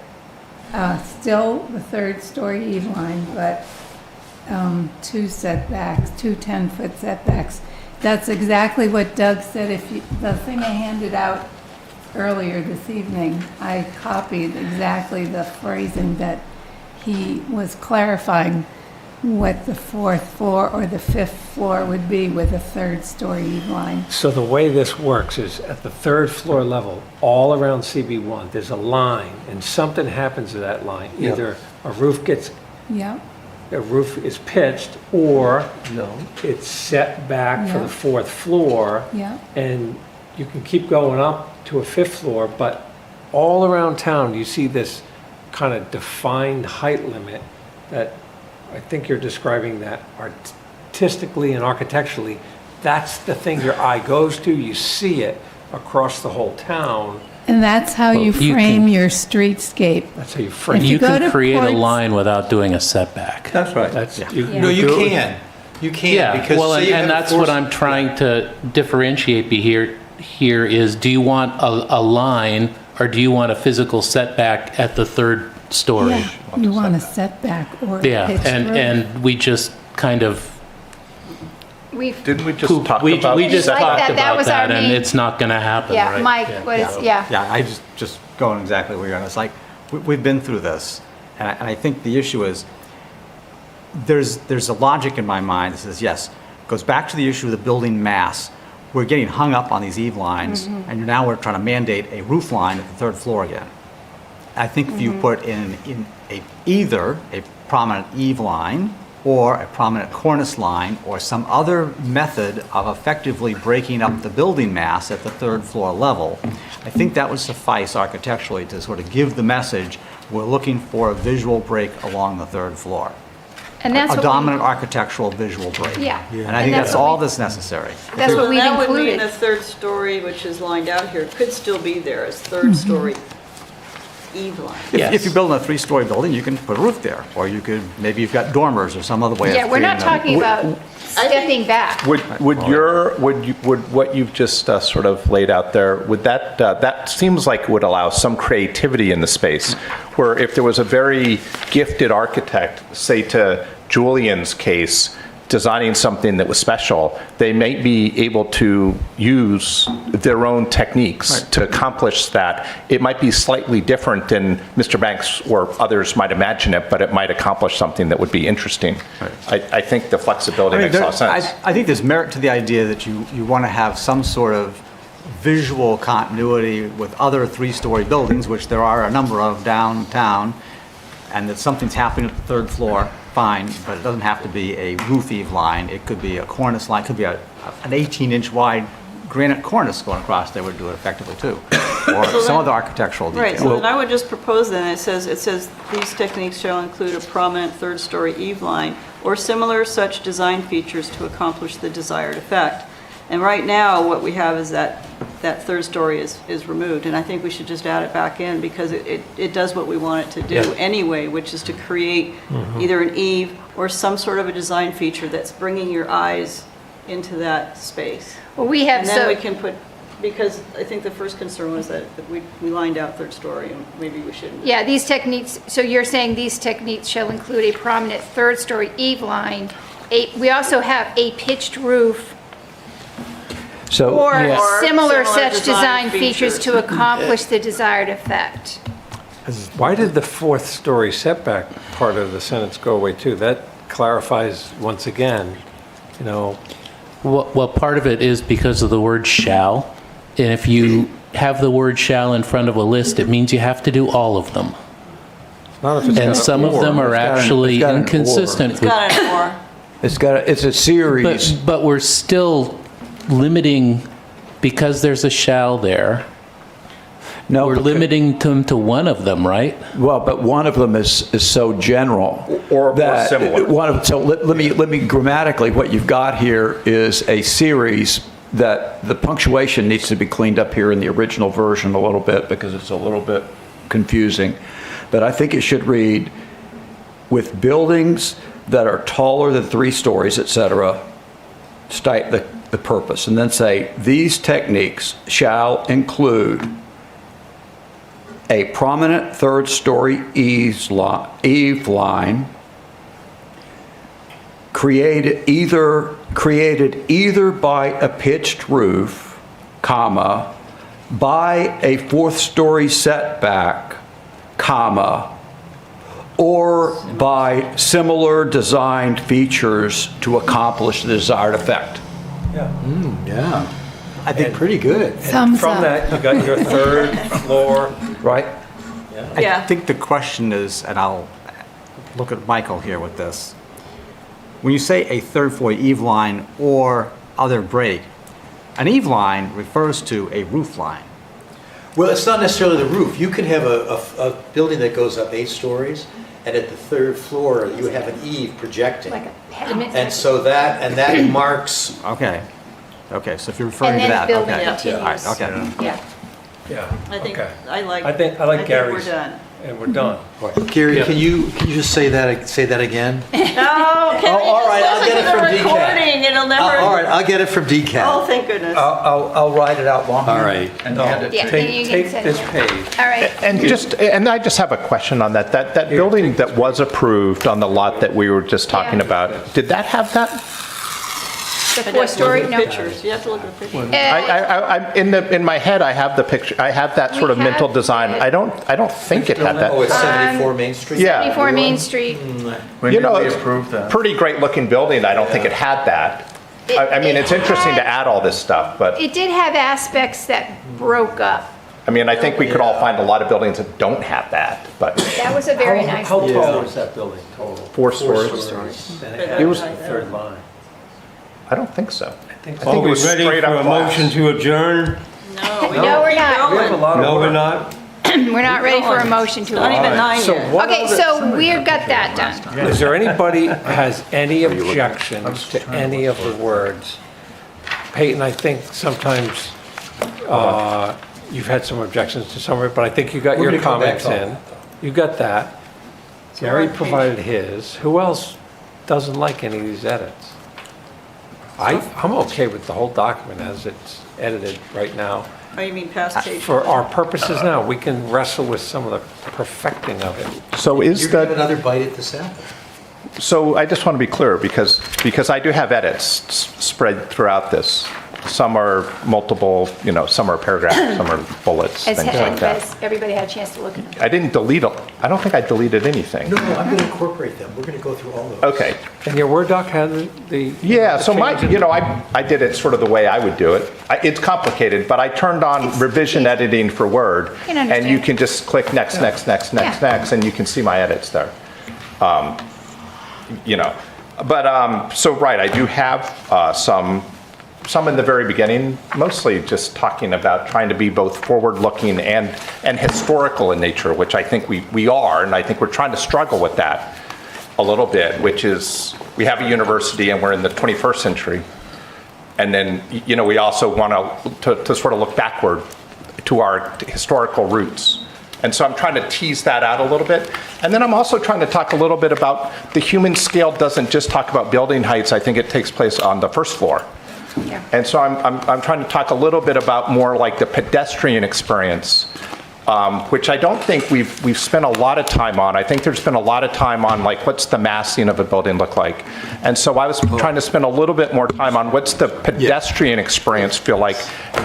still the 3rd-story eave line, but 2 setbacks, 2 10-foot setbacks. That's exactly what Doug said. The thing I handed out earlier this evening, I copied exactly the phrasing that he was clarifying what the 4th floor or the 5th floor would be with a 3rd-story eave line. So the way this works is at the 3rd floor level, all around CB1, there's a line, and something happens to that line. Either a roof gets Yeah, a roof is pitched, or it's set back for Yeah. the fourth floor. Yeah. And you can keep going up to a fifth floor, but all around town, you see this kind of defined height limit that I think you're describing, that artistically and architecturally, that's the thing your eye goes to. You see it across the whole town. And that's how you you frame can- your streetscape. That's how you frame If it. you You go can to create a Ports- line without doing a setback. That's right. That's, Yeah. No, you do it- can. You can. Yeah, because well, say you have and a that's what four- I'm trying to differentiate here is, do you want a line, or do you want a physical setback at the third story? Yeah, you want a setback or a Yeah, pitched roof. and we just kind of, We've, Didn't we just talk we about just Like talked that about was our that, and main- it's not going to happen, yeah, right? Mike was, yeah. Yeah, I just going exactly where you're going. It's like, we've been through this, and I think the issue is, there's a logic in my mind that says, yes, goes back to the issue of the building mass. We're getting hung up on these eave lines, and now we're trying to mandate a roof line at the third floor again. I think if you put in either a prominent eave line or a prominent cornice line or some other method of effectively breaking up the building mass at the third floor level, I think that would suffice architecturally to sort of give the message, we're looking for a visual break along the third floor. And that's A what we, dominant architectural visual break. Yeah. And I think And that's what all we- that's necessary. That's what So we've that would mean included. the third story, which is lined out here, could still be there as third story eave line. If you're building a three-story building, you can put a roof there, or you could, maybe you've got dormers or some other way of Yeah, we're not creating a- talking about stepping back. Would what you've just sort of laid out there, would that seems like it would allow some creativity in the space, where if there was a very gifted architect, say to Julian's case, designing something that was special, they may be able to use their own techniques to accomplish that. It might be slightly different than Mr. Banks or others might imagine it, but it might accomplish something that would be interesting. I think the flexibility makes a lot of sense. I think there's merit to the idea that you want to have some sort of visual continuity with other three-story buildings, which there are a number of downtown, and that something's happening at the third floor, fine, but it doesn't have to be a roof eave line. It could be a cornice line, it could be an 18-inch wide granite cornice going across there would do it effectively too, or some other architectural detail. Right, so then I would just propose then, it says these techniques shall include a prominent third story eave line or similar such design features to accomplish the desired effect. And right now, what we have is that third story is removed, and I think we should just add it back in because it does what we want it to do anyway, which is to create either an eave or some sort of a design feature that's bringing your eyes into that space. Well, we have, And then we so, can put, because I think the first concern was that we lined out third story, and maybe we shouldn't. yeah, these techniques, so you're saying these techniques shall include a prominent third-story eave line. We also have a pitched roof So, or Or similar similar such design design features to accomplish the desired effect. Why did the fourth story setback part of the sentence go away too? That clarifies once again, Well, part of it is because of the word shall, and if you have the word shall in front of a list, it means you have to do all of them. not if it's got And an some of or. them are It's got an- actually it's got an or. inconsistent with. Got it, more. it's a series. But we're still limiting, because there's a shall there, No, we're because- limiting them to one of them, right? Well, but one of them is so general. Or that similar. So let me grammatically, what you've got here is a series that the punctuation needs to be cleaned up here in the original version a little bit because it's a little bit confusing. But I think it should read, with buildings that are taller than 3 stories, et cetera, state the purpose, and then say, these techniques shall include a prominent third-story eve line created either by a pitched roof, comma, by a fourth-story setback, comma, or by similar designed features to accomplish the desired effect. Yeah, I think pretty good. Thumbs From up. that, you got your third floor. Right? Yeah. I think the question is, and I'll look at Michael here with this, when you say a third floor eave line or other break, an eave line refers to a roof line. Well, it's not necessarily the roof. You can have a building that goes up 8 stories, and at the 3rd floor, you have an eave projecting. Like a pediment. And so that marks, Okay. Okay, so if you're referring And to then that, building okay. continues. All right, okay. Yeah. Yeah. I think, okay. I like. I think Gary's. we're done. And we're done. Gary, Yeah. can you just say that again? No, Kevin, all right, I'll just get it listen from to the DCAT. recording, it'll never. All right, I'll get it from Oh, DCAT. thank goodness. I'll write it out long. All right. And No, hand it Yeah, to then you can take send this it. page. All right. And I just have a question on that. That building that was approved on the lot that we were just talking Yeah. about, did that have that? The I'd have to look 4-story, at no. Pictures, you have to look at the pictures. In my head, I have the picture, I have that sort of We mental have design. it. I don't think it had Oh, that. it's 74 Main Street? Yeah. 74 Main Street. When You did know, we it's approve that? pretty great looking building. I don't think it had that. I mean, it's interesting to add all this stuff, but It did have aspects that broke up. I mean, I think we could all find a lot of buildings that don't have that, but That was a very nice. How tall was that building total? 4 stories. And But it was I- the third line. I don't think so. I think I so. think Are it we was ready straight for up a glass. motion to adjourn? No, we No, don't. we're Keep not. We have a going. lot of No, we're work. not? We're not ready for a motion to. Not even 9 So yet. what Okay, other- so we've got that done. Is there anybody has any objections to any of the words? Peyton, I think sometimes you've had some objections to some of it, but I think you got We're your gonna come back comments to all in. that, You got that. Gary we're on provided his. Who else doesn't like any of these edits? I'm okay with the whole document as it's edited right now. Oh, you mean past page? For our purposes now, we can wrestle with some of the perfecting of it. So You're is going to have that, another bite at this apple. so I just want to be clear, because I do have edits spread throughout this. Some are multiple, some are paragraphs, some are bullets, Has things like that. has everybody had a chance to look at them? I didn't delete, I don't think I deleted anything. No, I'm going to incorporate them. We're going to go through all those. Okay. And your Word doc had the. Yeah, the so change in- I did it sort of the way I would do it. It's complicated, but I turned on revision editing for Word, can and you understand. can just click next, next, next, next, Yeah. next, and you can see my edits there. But, so, right, I do have some in the very beginning, mostly just talking about trying to be both forward-looking and historical in nature, which I think we are, and I think we're trying to struggle with that a little bit, which is, we have a university and we're in the 21st century. And then, we also want to sort of look backward to our historical roots. And so I'm trying to tease that out a little bit. And then I'm also trying to talk a little bit about the human scale doesn't just talk about building heights. I think it takes place on the first floor. Yeah. And so I'm trying to talk a little bit about more like the pedestrian experience, which I don't think we've spent a lot of time on. I think there's been a lot of time on like what's the massing of a building look like. And so I was trying to spend a little bit more time on what's the pedestrian experience feel like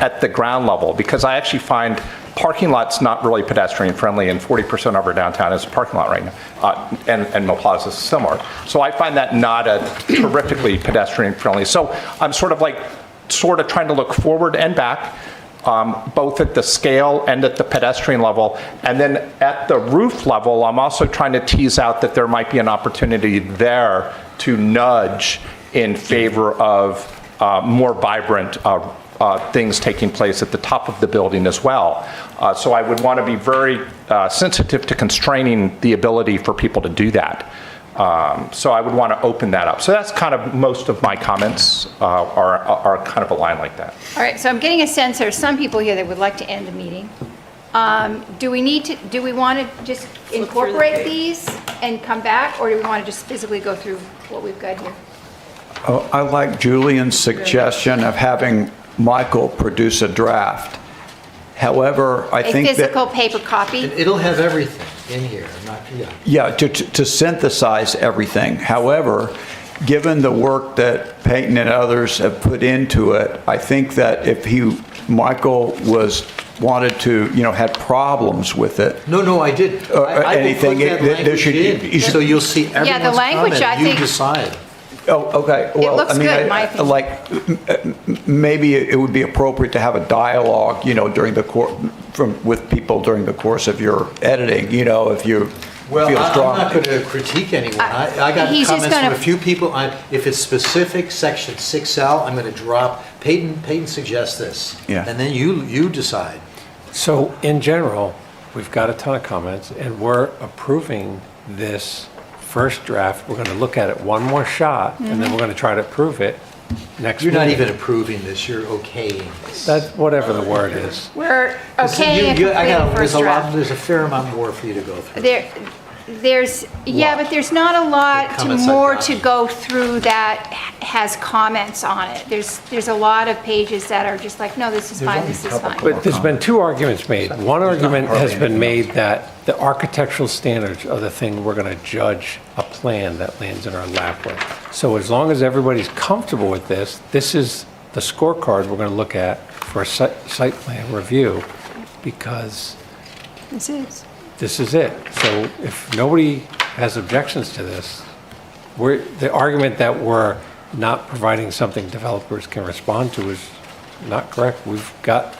at the ground level, because I actually find parking lots not really pedestrian friendly, and 40% of our downtown is a parking lot right now, and Mill Plaza is similar. So I find that not a terrifically pedestrian friendly. So I'm sort of trying to look forward and back, both at the scale and at the pedestrian level. And then at the roof level, I'm also trying to tease out that there might be an opportunity there to nudge in favor of more vibrant things taking place at the top of the building as well. So I would want to be very sensitive to constraining the ability for people to do that. So I would want to open that up. So that's kind of most of my comments are kind of aligned like that. All right, so I'm getting a sense there are some people here that would like to end the meeting. Do we want to just incorporate page. these and come back, or do we want to just physically go through what we've got here? Oh, I like Julian's suggestion of having Michael produce a draft. However, I A think that... physical paper copy? It'll have everything in here. Yeah, to synthesize everything. However, given the work that Peyton and others have put into it, I think that if Michael wanted to, had problems with it. No, I did. Or I will anything, put that there language should- in, you should- so you'll see everyone's the language, comment. I think- You decide. Oh, okay. Well, looks I mean, good, in my opinion. Maybe it would be appropriate to have a dialogue, during the with people during the course of your editing. If you Well, feel I'm strong. not going to critique anyone. I got He's just comments from gonna- a few people. If it's specific, section 6L, I'm going to drop. Peyton suggests this. Yeah. And then you decide. So in general, we've got a ton of comments, and we're approving this first draft. We're going to look at it one more shot, and then we're going to try to approve it next You're not meeting. even approving this, you're okaying this. That's whatever the word is. We're Listen, okay and completing first draft. There's a fair amount more for you to go through. There's, yeah, but there's not a lot The comments I've more got. to go through that has comments on it. There's a lot of pages that are just like, no, this is fine, this is fine. But there's been two arguments made. One argument has been made that the architectural standards are the thing we're going to judge a plan that lands in our lap with. So as long as everybody's comfortable with this, this is the scorecard we're going to look at for a site plan review, because This is. this is it. So if nobody has objections to this, the argument that we're not providing something developers can respond to is not correct. We've got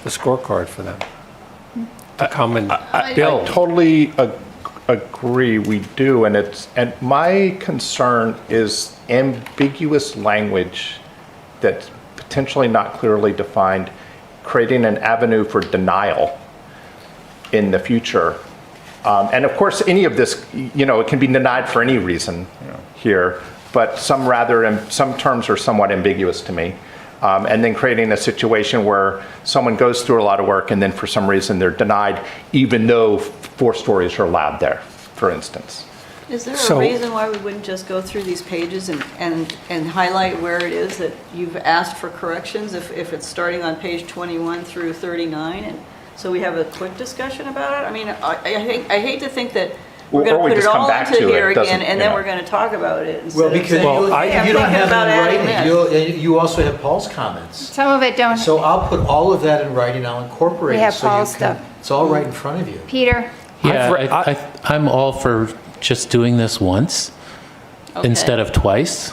the scorecard for them to come and build. I totally agree, we do, and my concern is ambiguous language that's potentially not clearly defined, creating an avenue for denial in the future. And of course, any of this, it can be denied for any reason here, but some terms are somewhat ambiguous to me. And then creating a situation where someone goes through a lot of work and then for some reason they're denied, even though 4 stories are allowed there, for instance. Is there So- a reason why we wouldn't just go through these pages and highlight where it is that you've asked for corrections, if it's starting on page 21 through 39, and so we have a quick discussion about it? I mean, I hate to think that we're Or going to we put it just come all back into to it, here doesn't, again, and you then know. we're going to talk about it instead Well, of because saying, you "Hey, don't I'm have thinking about it adding in this." writing. You also have Paul's comments. Some of it don't. So I'll put all of that in writing, I'll incorporate We it have so you Paul's can, stuff. it's all right in front of you. Peter? Yeah, I'm all for just doing this once instead of twice,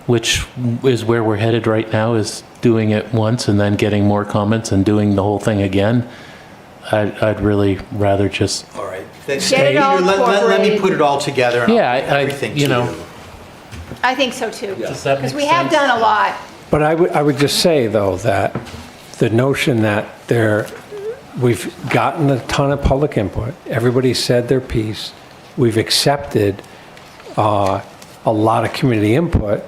which is where we're headed right now, is doing it once and then getting more comments and doing the whole thing again. I'd really rather just, All right. Then Get it all let me incorporated. put it all together and Yeah, I'll bring everything to you know. you. I think so too. Does that Because make we have sense? done a lot. But I would just say, though, that the notion that we've gotten a ton of public input, everybody said their piece, we've accepted a lot of community input,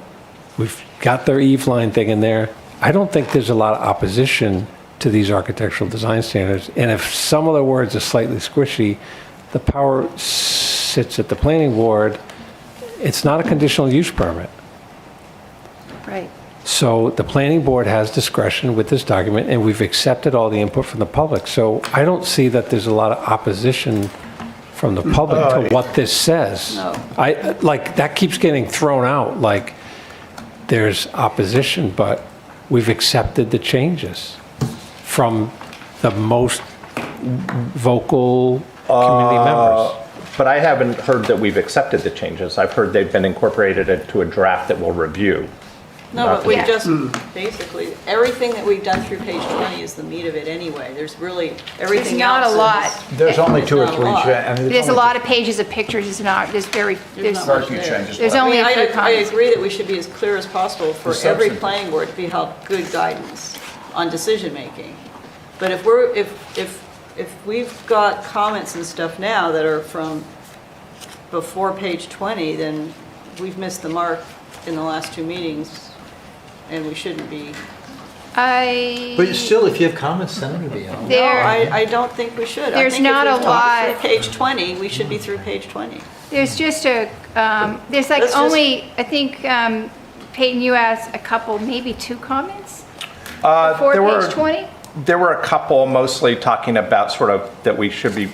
we've got their Eve line thing in there. I don't think there's a lot of opposition to these architectural design standards. And if some of the words are slightly squishy, the power sits at the planning board. It's not a conditional use permit. Right. So the planning board has discretion with this document, and we've accepted all the input from the public. So I don't see that there's a lot of opposition from the public to what this says. No. Like, that keeps getting thrown out, like there's opposition, but we've accepted the changes from the most vocal community members. But I haven't heard that we've accepted the changes. I've heard they've been incorporated into a draft that we'll review. No, but we Yeah. just, basically, everything that we've done through page 20 is the meat of it anyway. There's really, everything not else a lot. is- There's only 2 or Not a 3. lot. There's a lot of pages of pictures, there's not, there's There's not much there. there's I only mean, a few I comments. agree that we should be as clear as possible for every planning board to be held good guidance on decision-making. But if we've got comments and stuff now that are from before page 20, then we've missed the mark in the last 2 meetings, and we shouldn't be. But still, if you have comments, send them to me. No, There, I don't think we should. There's not a I think if we've lot. talked through page 20, we should be through page 20. there's just a, there's like Let's just- only, I think, Peyton, you asked a couple, maybe 2 comments? Before there were- page 20? There were a couple mostly talking about sort of that we should be,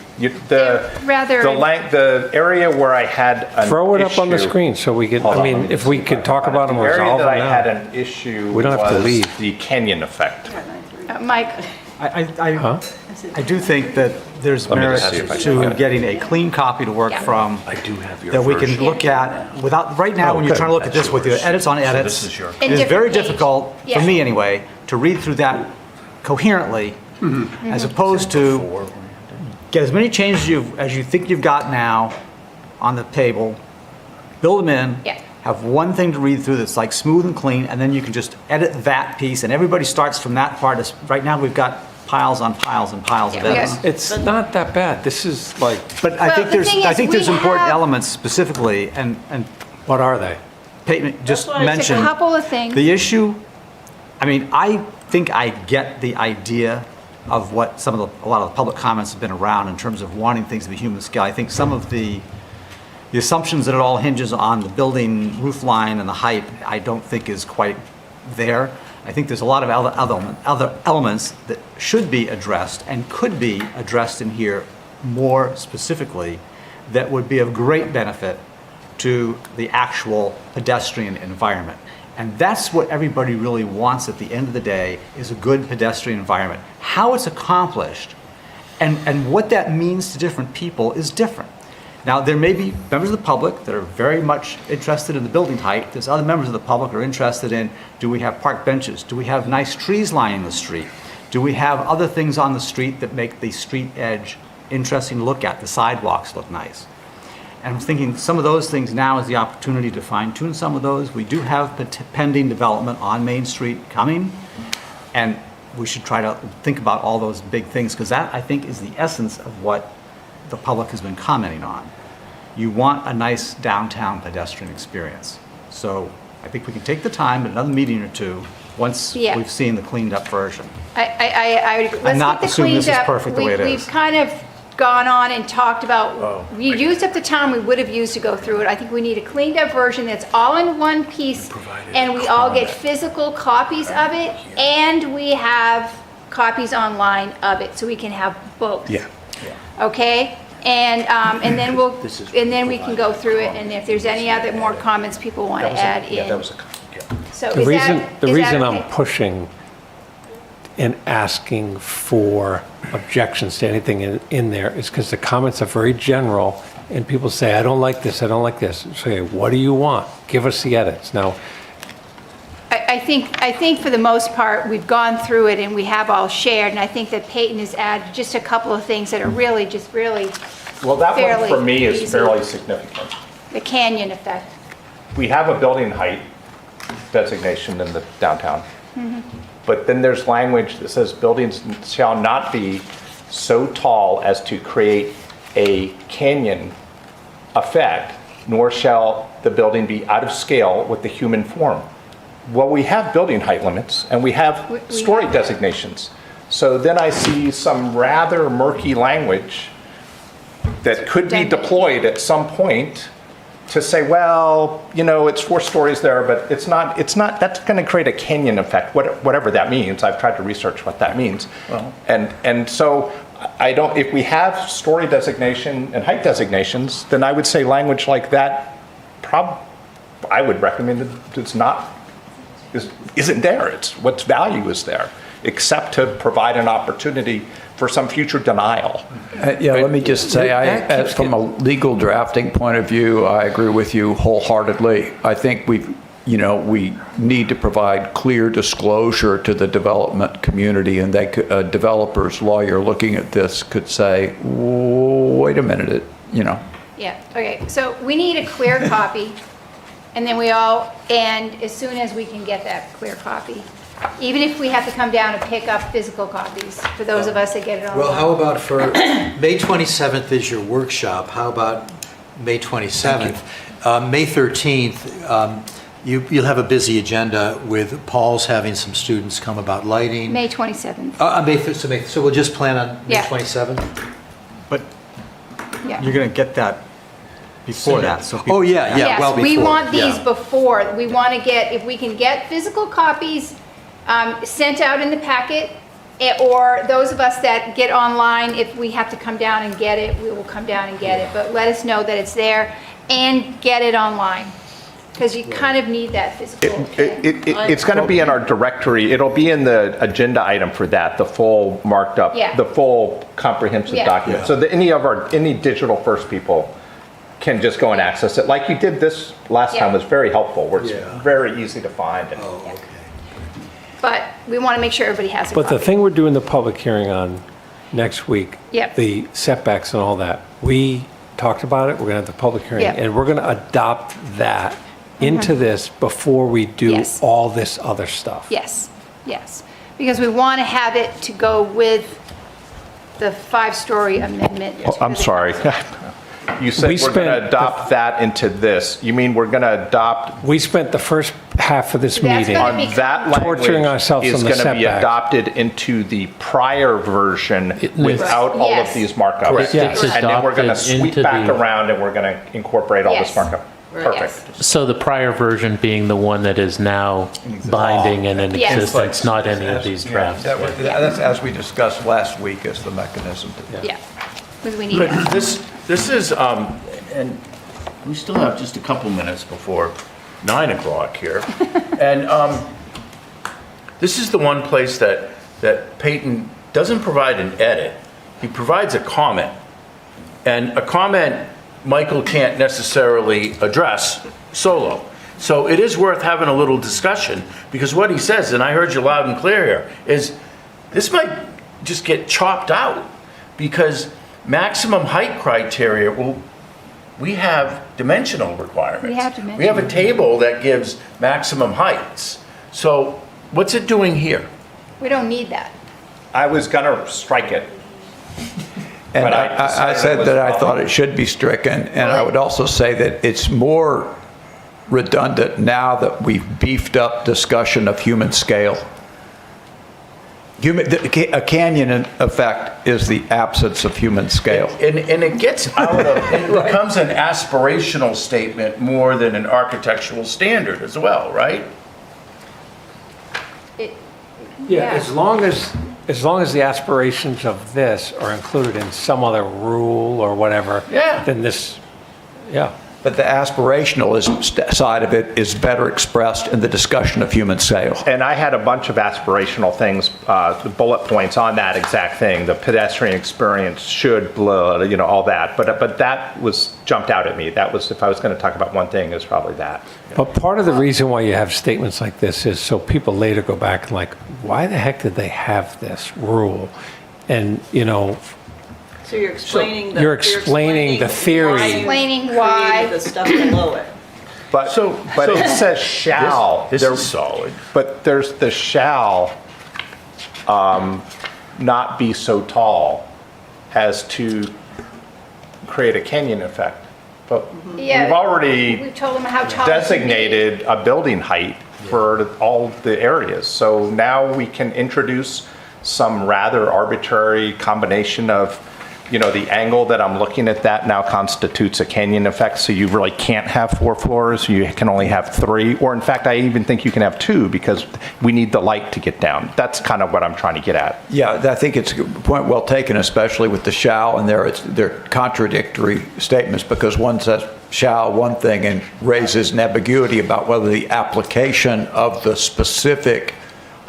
They're rather- the area where I had an issue. Throw it up on the screen so we can, Hold I on, mean, let me if we could talk about them The or area resolve that them I had now. an issue We don't have to was leave. the canyon effect. Mike, I do think that there's Let me merit just see if I can to get it. getting a clean copy to work Yeah. from, I do have your that we version. can look at without, right now, when you're good. trying to look at this with your yours. edits on edits, this is your- In it is very different page. difficult, Yeah. for me anyway, to read through that coherently, as opposed to get as many changes as you think you've got now on the table, build them in. Yeah. Have one thing to read through that's like smooth and clean, and then you can just edit that piece, and everybody starts from that part. Right now, we've got piles on piles and piles of Yeah, we edits. got- It's not that bad. This is like, But I Well, think the there's, thing I is, think we there's important have- elements specifically, and what are they? Peyton just why I said There's a mentioned. couple of things. The issue, I mean, I think I get the idea of what a lot of the public comments have been around in terms of wanting things to be human scale. I think some of the assumptions that it all hinges on the building roof line and the height, I don't think is quite there. I think there's a lot of other elements that should be addressed and could be addressed in here more specifically that would be of great benefit to the actual pedestrian environment. And that's what everybody really wants at the end of the day, is a good pedestrian environment. How it's accomplished and what that means to different people is different. Now, there may be members of the public that are very much interested in the building height. There's other members of the public who are interested in, do we have park benches? Do we have nice trees lining the street? Do we have other things on the street that make the street edge interesting to look at? The sidewalks look nice. And I'm thinking some of those things now is the opportunity to fine tune some of those. We do have pending development on Main Street coming, and we should try to think about all those big things, because that, I think, is the essence of what the public has been commenting on. You want a nice downtown pedestrian experience. So I think we can take the time, another meeting or two, once Yeah. we've seen the cleaned up version. I would agree. Let's not get the assuming this cleaned is up. perfect the way it We've is. kind of gone on and talked about, we used up the time we would have used to go through it. I think we need a cleaned up version that's all in one piece, and we all get physical copies of it, and we have copies online of it, so we can have both. Yeah. Okay? And then we can go through it, and if there's any other more comments people want to add in. Yeah, that was a, yeah. So The is reason, that- the is that reason okay? I'm pushing and asking for objections to anything in there is because the comments are very general, and people say, I don't like this, I don't like this. Say, what do you want? Give us the edits. Now, I think for the most part, we've gone through it and we have all shared, and I think that Peyton has added just a couple of things that are really, Well, that one fairly for me is easy. fairly significant. the canyon effect. We have a building height designation in the downtown. Mm-hmm. But then there's language that says buildings shall not be so tall as to create a canyon effect, nor shall the building be out of scale with the human form. Well, we have building height limits and we have We story have that. designations. So then I see some rather murky language that could be deployed at some point to say, well, you know, it's 4 stories there, but it's not, that's going to create a canyon effect, whatever that means. I've tried to research what that means. And so I don't, if we have story designation and height designations, then I would say language like that, I would recommend that it's not, isn't there. It's what's value is there, except to provide an opportunity for some future denial. Yeah, let me just say, That keeps from a legal drafting point of view, I agree with you wholeheartedly. I think we need to provide clear disclosure to the development community, and they could, a developer's lawyer looking at this could say, wait a minute, Yeah, okay, so we need a clear copy, and then and as soon as we can get that clear copy, even if we have to come down and pick up physical copies, for those of us that get it online. Well, how about for, May 27th is your workshop, how about May 27th? May 13th, you'll have a busy agenda with Paul's having some students come about lighting. May 27th, So we'll just plan on May Yeah. 27th? But yeah. you're going to get that before that, so people. Oh, yeah, well Yes, we before, want these yeah. before. We want to get, if we can get physical copies sent out in the packet, or those of us that get online, if we have to come down and get it, we will come down and get it. But let us know that it's there and get it online, because you kind of need that physical. It's going to be in our directory. It'll be in the agenda item for that, the full marked up, Yeah. the full comprehensive Yeah. document. So that any digital first people can just go and access it. Like you did this last Yeah. time was very helpful, where it's Yeah. very easy to find. And- But we want to make sure everybody has a but the copy. thing we're doing the public hearing on next week. Yep. The setbacks and all that. We talked about it, we're going to have the public hearing, Yep. and we're going to adopt that into this before we do Yes. all this other stuff. Yes, yes. Because we want to have it to go with the 5-story amendment. to I'm the sorry. You said We we're going spent to adopt that into this. You mean we're going to adopt We spent the first half of this That's meeting. gonna on that language Torturing ourselves is on the going to be setback. adopted into the prior version without all Yes. of these markups. Correct. It's And then we're going to adopted sweep into back the- around and we're going to incorporate all this Yes. markup. Yes. Perfect. So the prior version being the one that is now binding and in Yes. existence, not any of these drafts. That's as we discussed last week as the mechanism. Yeah, because we need But that. this is, and we still have just a couple minutes before 9 o'clock here. And this is the one place that Peyton doesn't provide an edit. He provides a comment. And a comment Michael can't necessarily address solo. So it is worth having a little discussion, because what he says, and I heard you loud and clear here, is this might just get chopped out, because maximum height criteria, well, we have dimensional requirements. We have dimensional. We have a table that gives maximum heights. So what's it doing here? We don't need that. I was going to strike it. And But I I decided said it was that I wrong. thought it should be stricken, and I would also say that it's more redundant now that we've beefed up discussion of human scale. A canyon effect is the absence of human scale. And it gets out of, it becomes an aspirational statement more than an architectural standard as well, right? Yeah, as long as the aspirations of this are included in some other rule or whatever. Yeah. Then this, yeah. But the aspirational side of it is better expressed in the discussion of human scale. And I had a bunch of aspirational things, bullet points on that exact thing. The pedestrian experience should, blah, all that. But that was jumped out at me. That was, if I was going to talk about one thing, is probably that. But part of the reason why you have statements like this is so people later go back and like, why the heck did they have this rule? And, So you're explaining the. you're explaining the theory. Explaining you why. created the stuff below it. But it says shall. This There- is solid. But there's the shall not be so tall as to create a canyon effect. But Yeah, we've already We've told them how tall it should be. designated a building height for all the areas. So now we can introduce some rather arbitrary combination of, the angle that I'm looking at that now constitutes a canyon effect. So you really can't have 4 floors. You can only have 3. Or in fact, I even think you can have 2 because we need the light to get down. That's kind of what I'm trying to get at. Yeah, I think it's a point well taken, especially with the shall, and they're contradictory statements, because one says shall one thing and raises an ambiguity about whether the application of the specific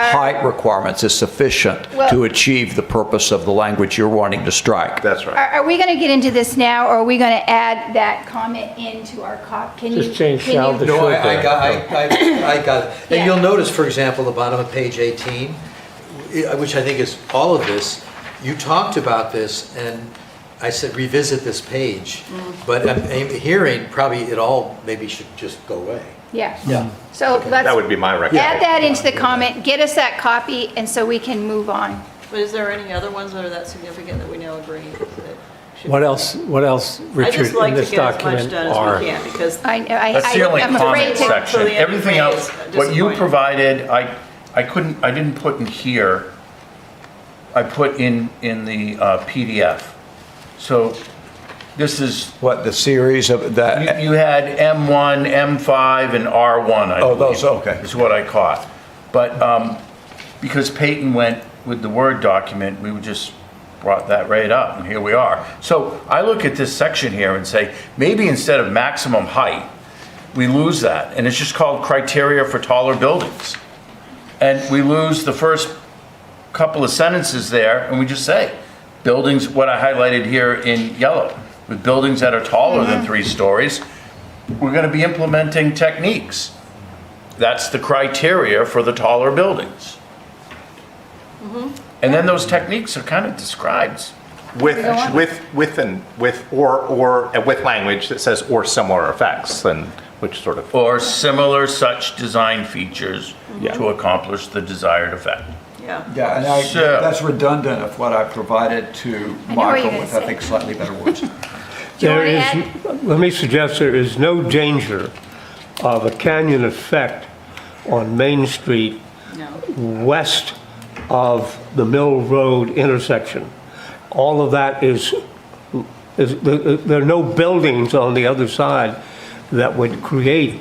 height requirements is sufficient Well- to achieve the purpose of the language you're wanting to strike. That's right. Are we going to get into this now, or are we going to add that comment into our Can you? Just change can shall you- to No, should I there. got it. Yeah. And you'll notice, for example, the bottom of page 18, which I think is all of this, you talked about this, and I said revisit this page, but I'm hearing probably it all maybe should just go away. Yeah. Yeah. So let's That would be my add recommendation. that into the comment, get us that copy, and so we can move on. But is there any other ones that are that significant that we now agree that should? What else, I Richard, just like in to this get as much document done as are? we can, because That's the only I'm afraid comment to. section. To the end of Everything the else, page is what you disappointing. provided, I didn't put in here. I put in the PDF. So this is, What, the series of that? you had M1, M5, and R1, I Oh, believe. those, okay. Is what I caught. But because Peyton went with the Word document, we just brought that right up, and here we are. So I look at this section here and say, maybe instead of maximum height, we lose that, and it's just called criteria for taller buildings. And we lose the first couple of sentences there, and we just say, buildings, what I highlighted here in yellow, with buildings that are taller than 3 stories, we're going to be implementing techniques. That's the criteria for the taller buildings. And then those techniques are kind of described. With language that says or similar effects, and which sort of. Or similar such design features Yeah. to accomplish the desired effect. Yeah. Yeah, and So- that's redundant of what I provided to I know what Michael you're with, gonna I think, slightly better words. Do you want to There add? is, let me suggest there is no danger of a canyon effect on Main Street No. west of the Mill Road intersection. All of that there are no buildings on the other side that would create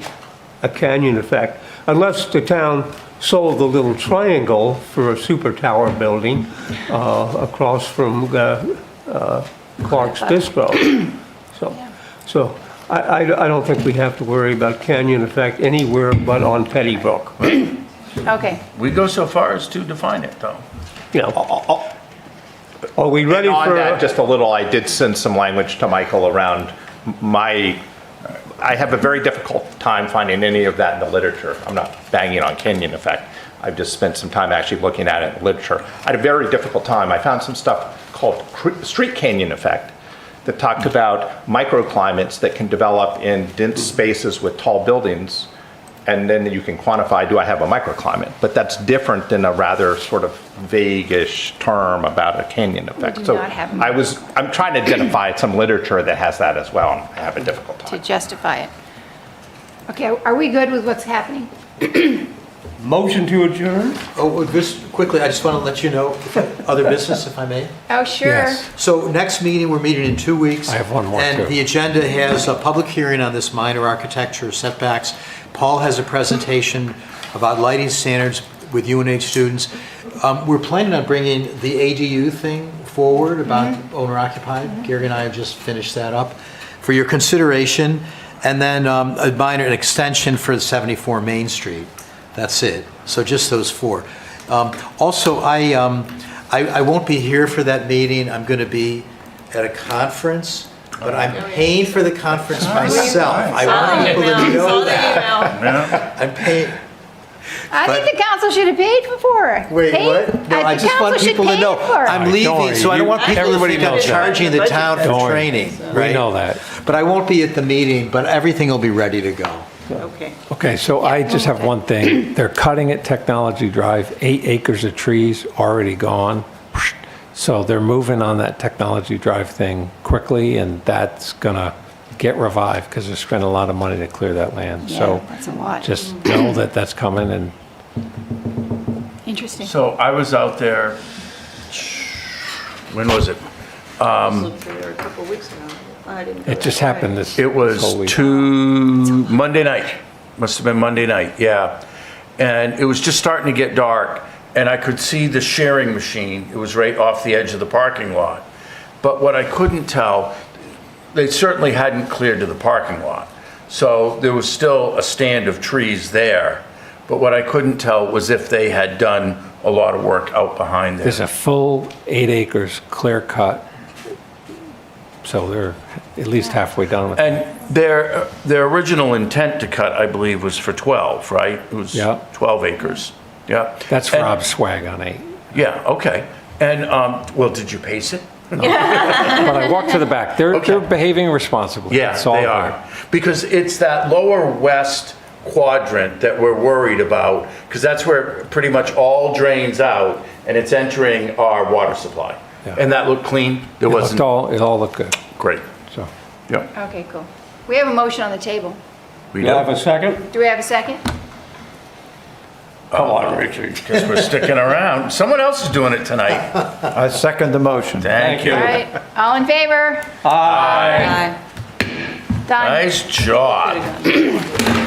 a canyon effect, unless the town sold the little triangle for a super tower building across from Clark's Bistro. So I don't think we have to worry about canyon effect anywhere but on Petty Brook. Okay. We go so far as to define it, though. You know, are we ready On for? that, just a little, I did send some language to Michael around I have a very difficult time finding any of that in the literature. I'm not banging on canyon effect. I've just spent some time actually looking at it in literature. I had a very difficult time. I found some stuff called street canyon effect that talked about microclimates that can develop in dense spaces with tall buildings, and then you can quantify, do I have a microclimate? But that's different than a rather sort of vague-ish term about a canyon effect. do So not have I'm trying to identify some literature that has that as well, and I have a difficult To time. justify it. Okay, are we good with what's happening? Motion to adjourn? Oh, just quickly, I just want to let you know, other business, if I may. Oh, sure. Yes. So next meeting, we're meeting in 2 weeks. I have one more, And too. the agenda has a public hearing on this minor architecture setbacks. Paul has a presentation about lighting standards with UNH students. We're planning on bringing the ADU thing forward about owner occupied. Gary and I have just finished that up for your consideration. And then an extension for 74 Main Street. That's it. So just those four. Also, I won't be here for that meeting. I'm going to be at a conference, but I'm paying for the conference myself. I want people to know that. I'm paying. I think the council should have paid for it. Wait, Paid- what? No, I the just want council should people to pay know. for it. I'm Don't leaving, worry. so I don't want people to Everybody think I'm knows that. charging the town Don't for worry. training. We right? know that. But I won't be at the meeting, but everything will be ready to go. Okay. Okay, so I just have one thing. They're cutting at Technology Drive, 8 acres of trees already gone. So they're moving on that Technology Drive thing quickly, and that's gonna get revived because they're spending a lot of money to clear that land. So that's a lot. just know that that's coming, and Interesting. So I was out there, when was it? I was looking there a couple of weeks ago. I didn't go it just that way. happened this It was whole week. Monday night. Must have been Monday night, yeah. And it was just starting to get dark, and I could see the sharing machine. It was right off the edge of the parking lot. But what I couldn't tell, they certainly hadn't cleared to the parking lot. So there was still a stand of trees there. But what I couldn't tell was if they had done a lot of work out behind there. There's a full 8 acres clear cut. So they're at least halfway done with it. And their original intent to cut, I believe, was for 12, right? It was Yeah. 12 acres. Yeah. That's And- Rob's swag on 8. Yeah, okay. And, well, did you pace it? But I walked to the back. They're behaving responsibly. Yeah, It's all they good. are. Because it's that lower west quadrant that we're worried about, because that's where pretty much all drains out, and it's entering our water supply. Yeah. And that looked clean? There It wasn't? all looked good. Great. So Yeah. Okay, cool. We have a motion on the table. We You have do. a second? Do we have a second? Come on, Richard. Guess we're sticking around. Someone else is doing it tonight. I second the motion. Thank you. All right, all in favor? Aye. Done. Nice job. Could've gone.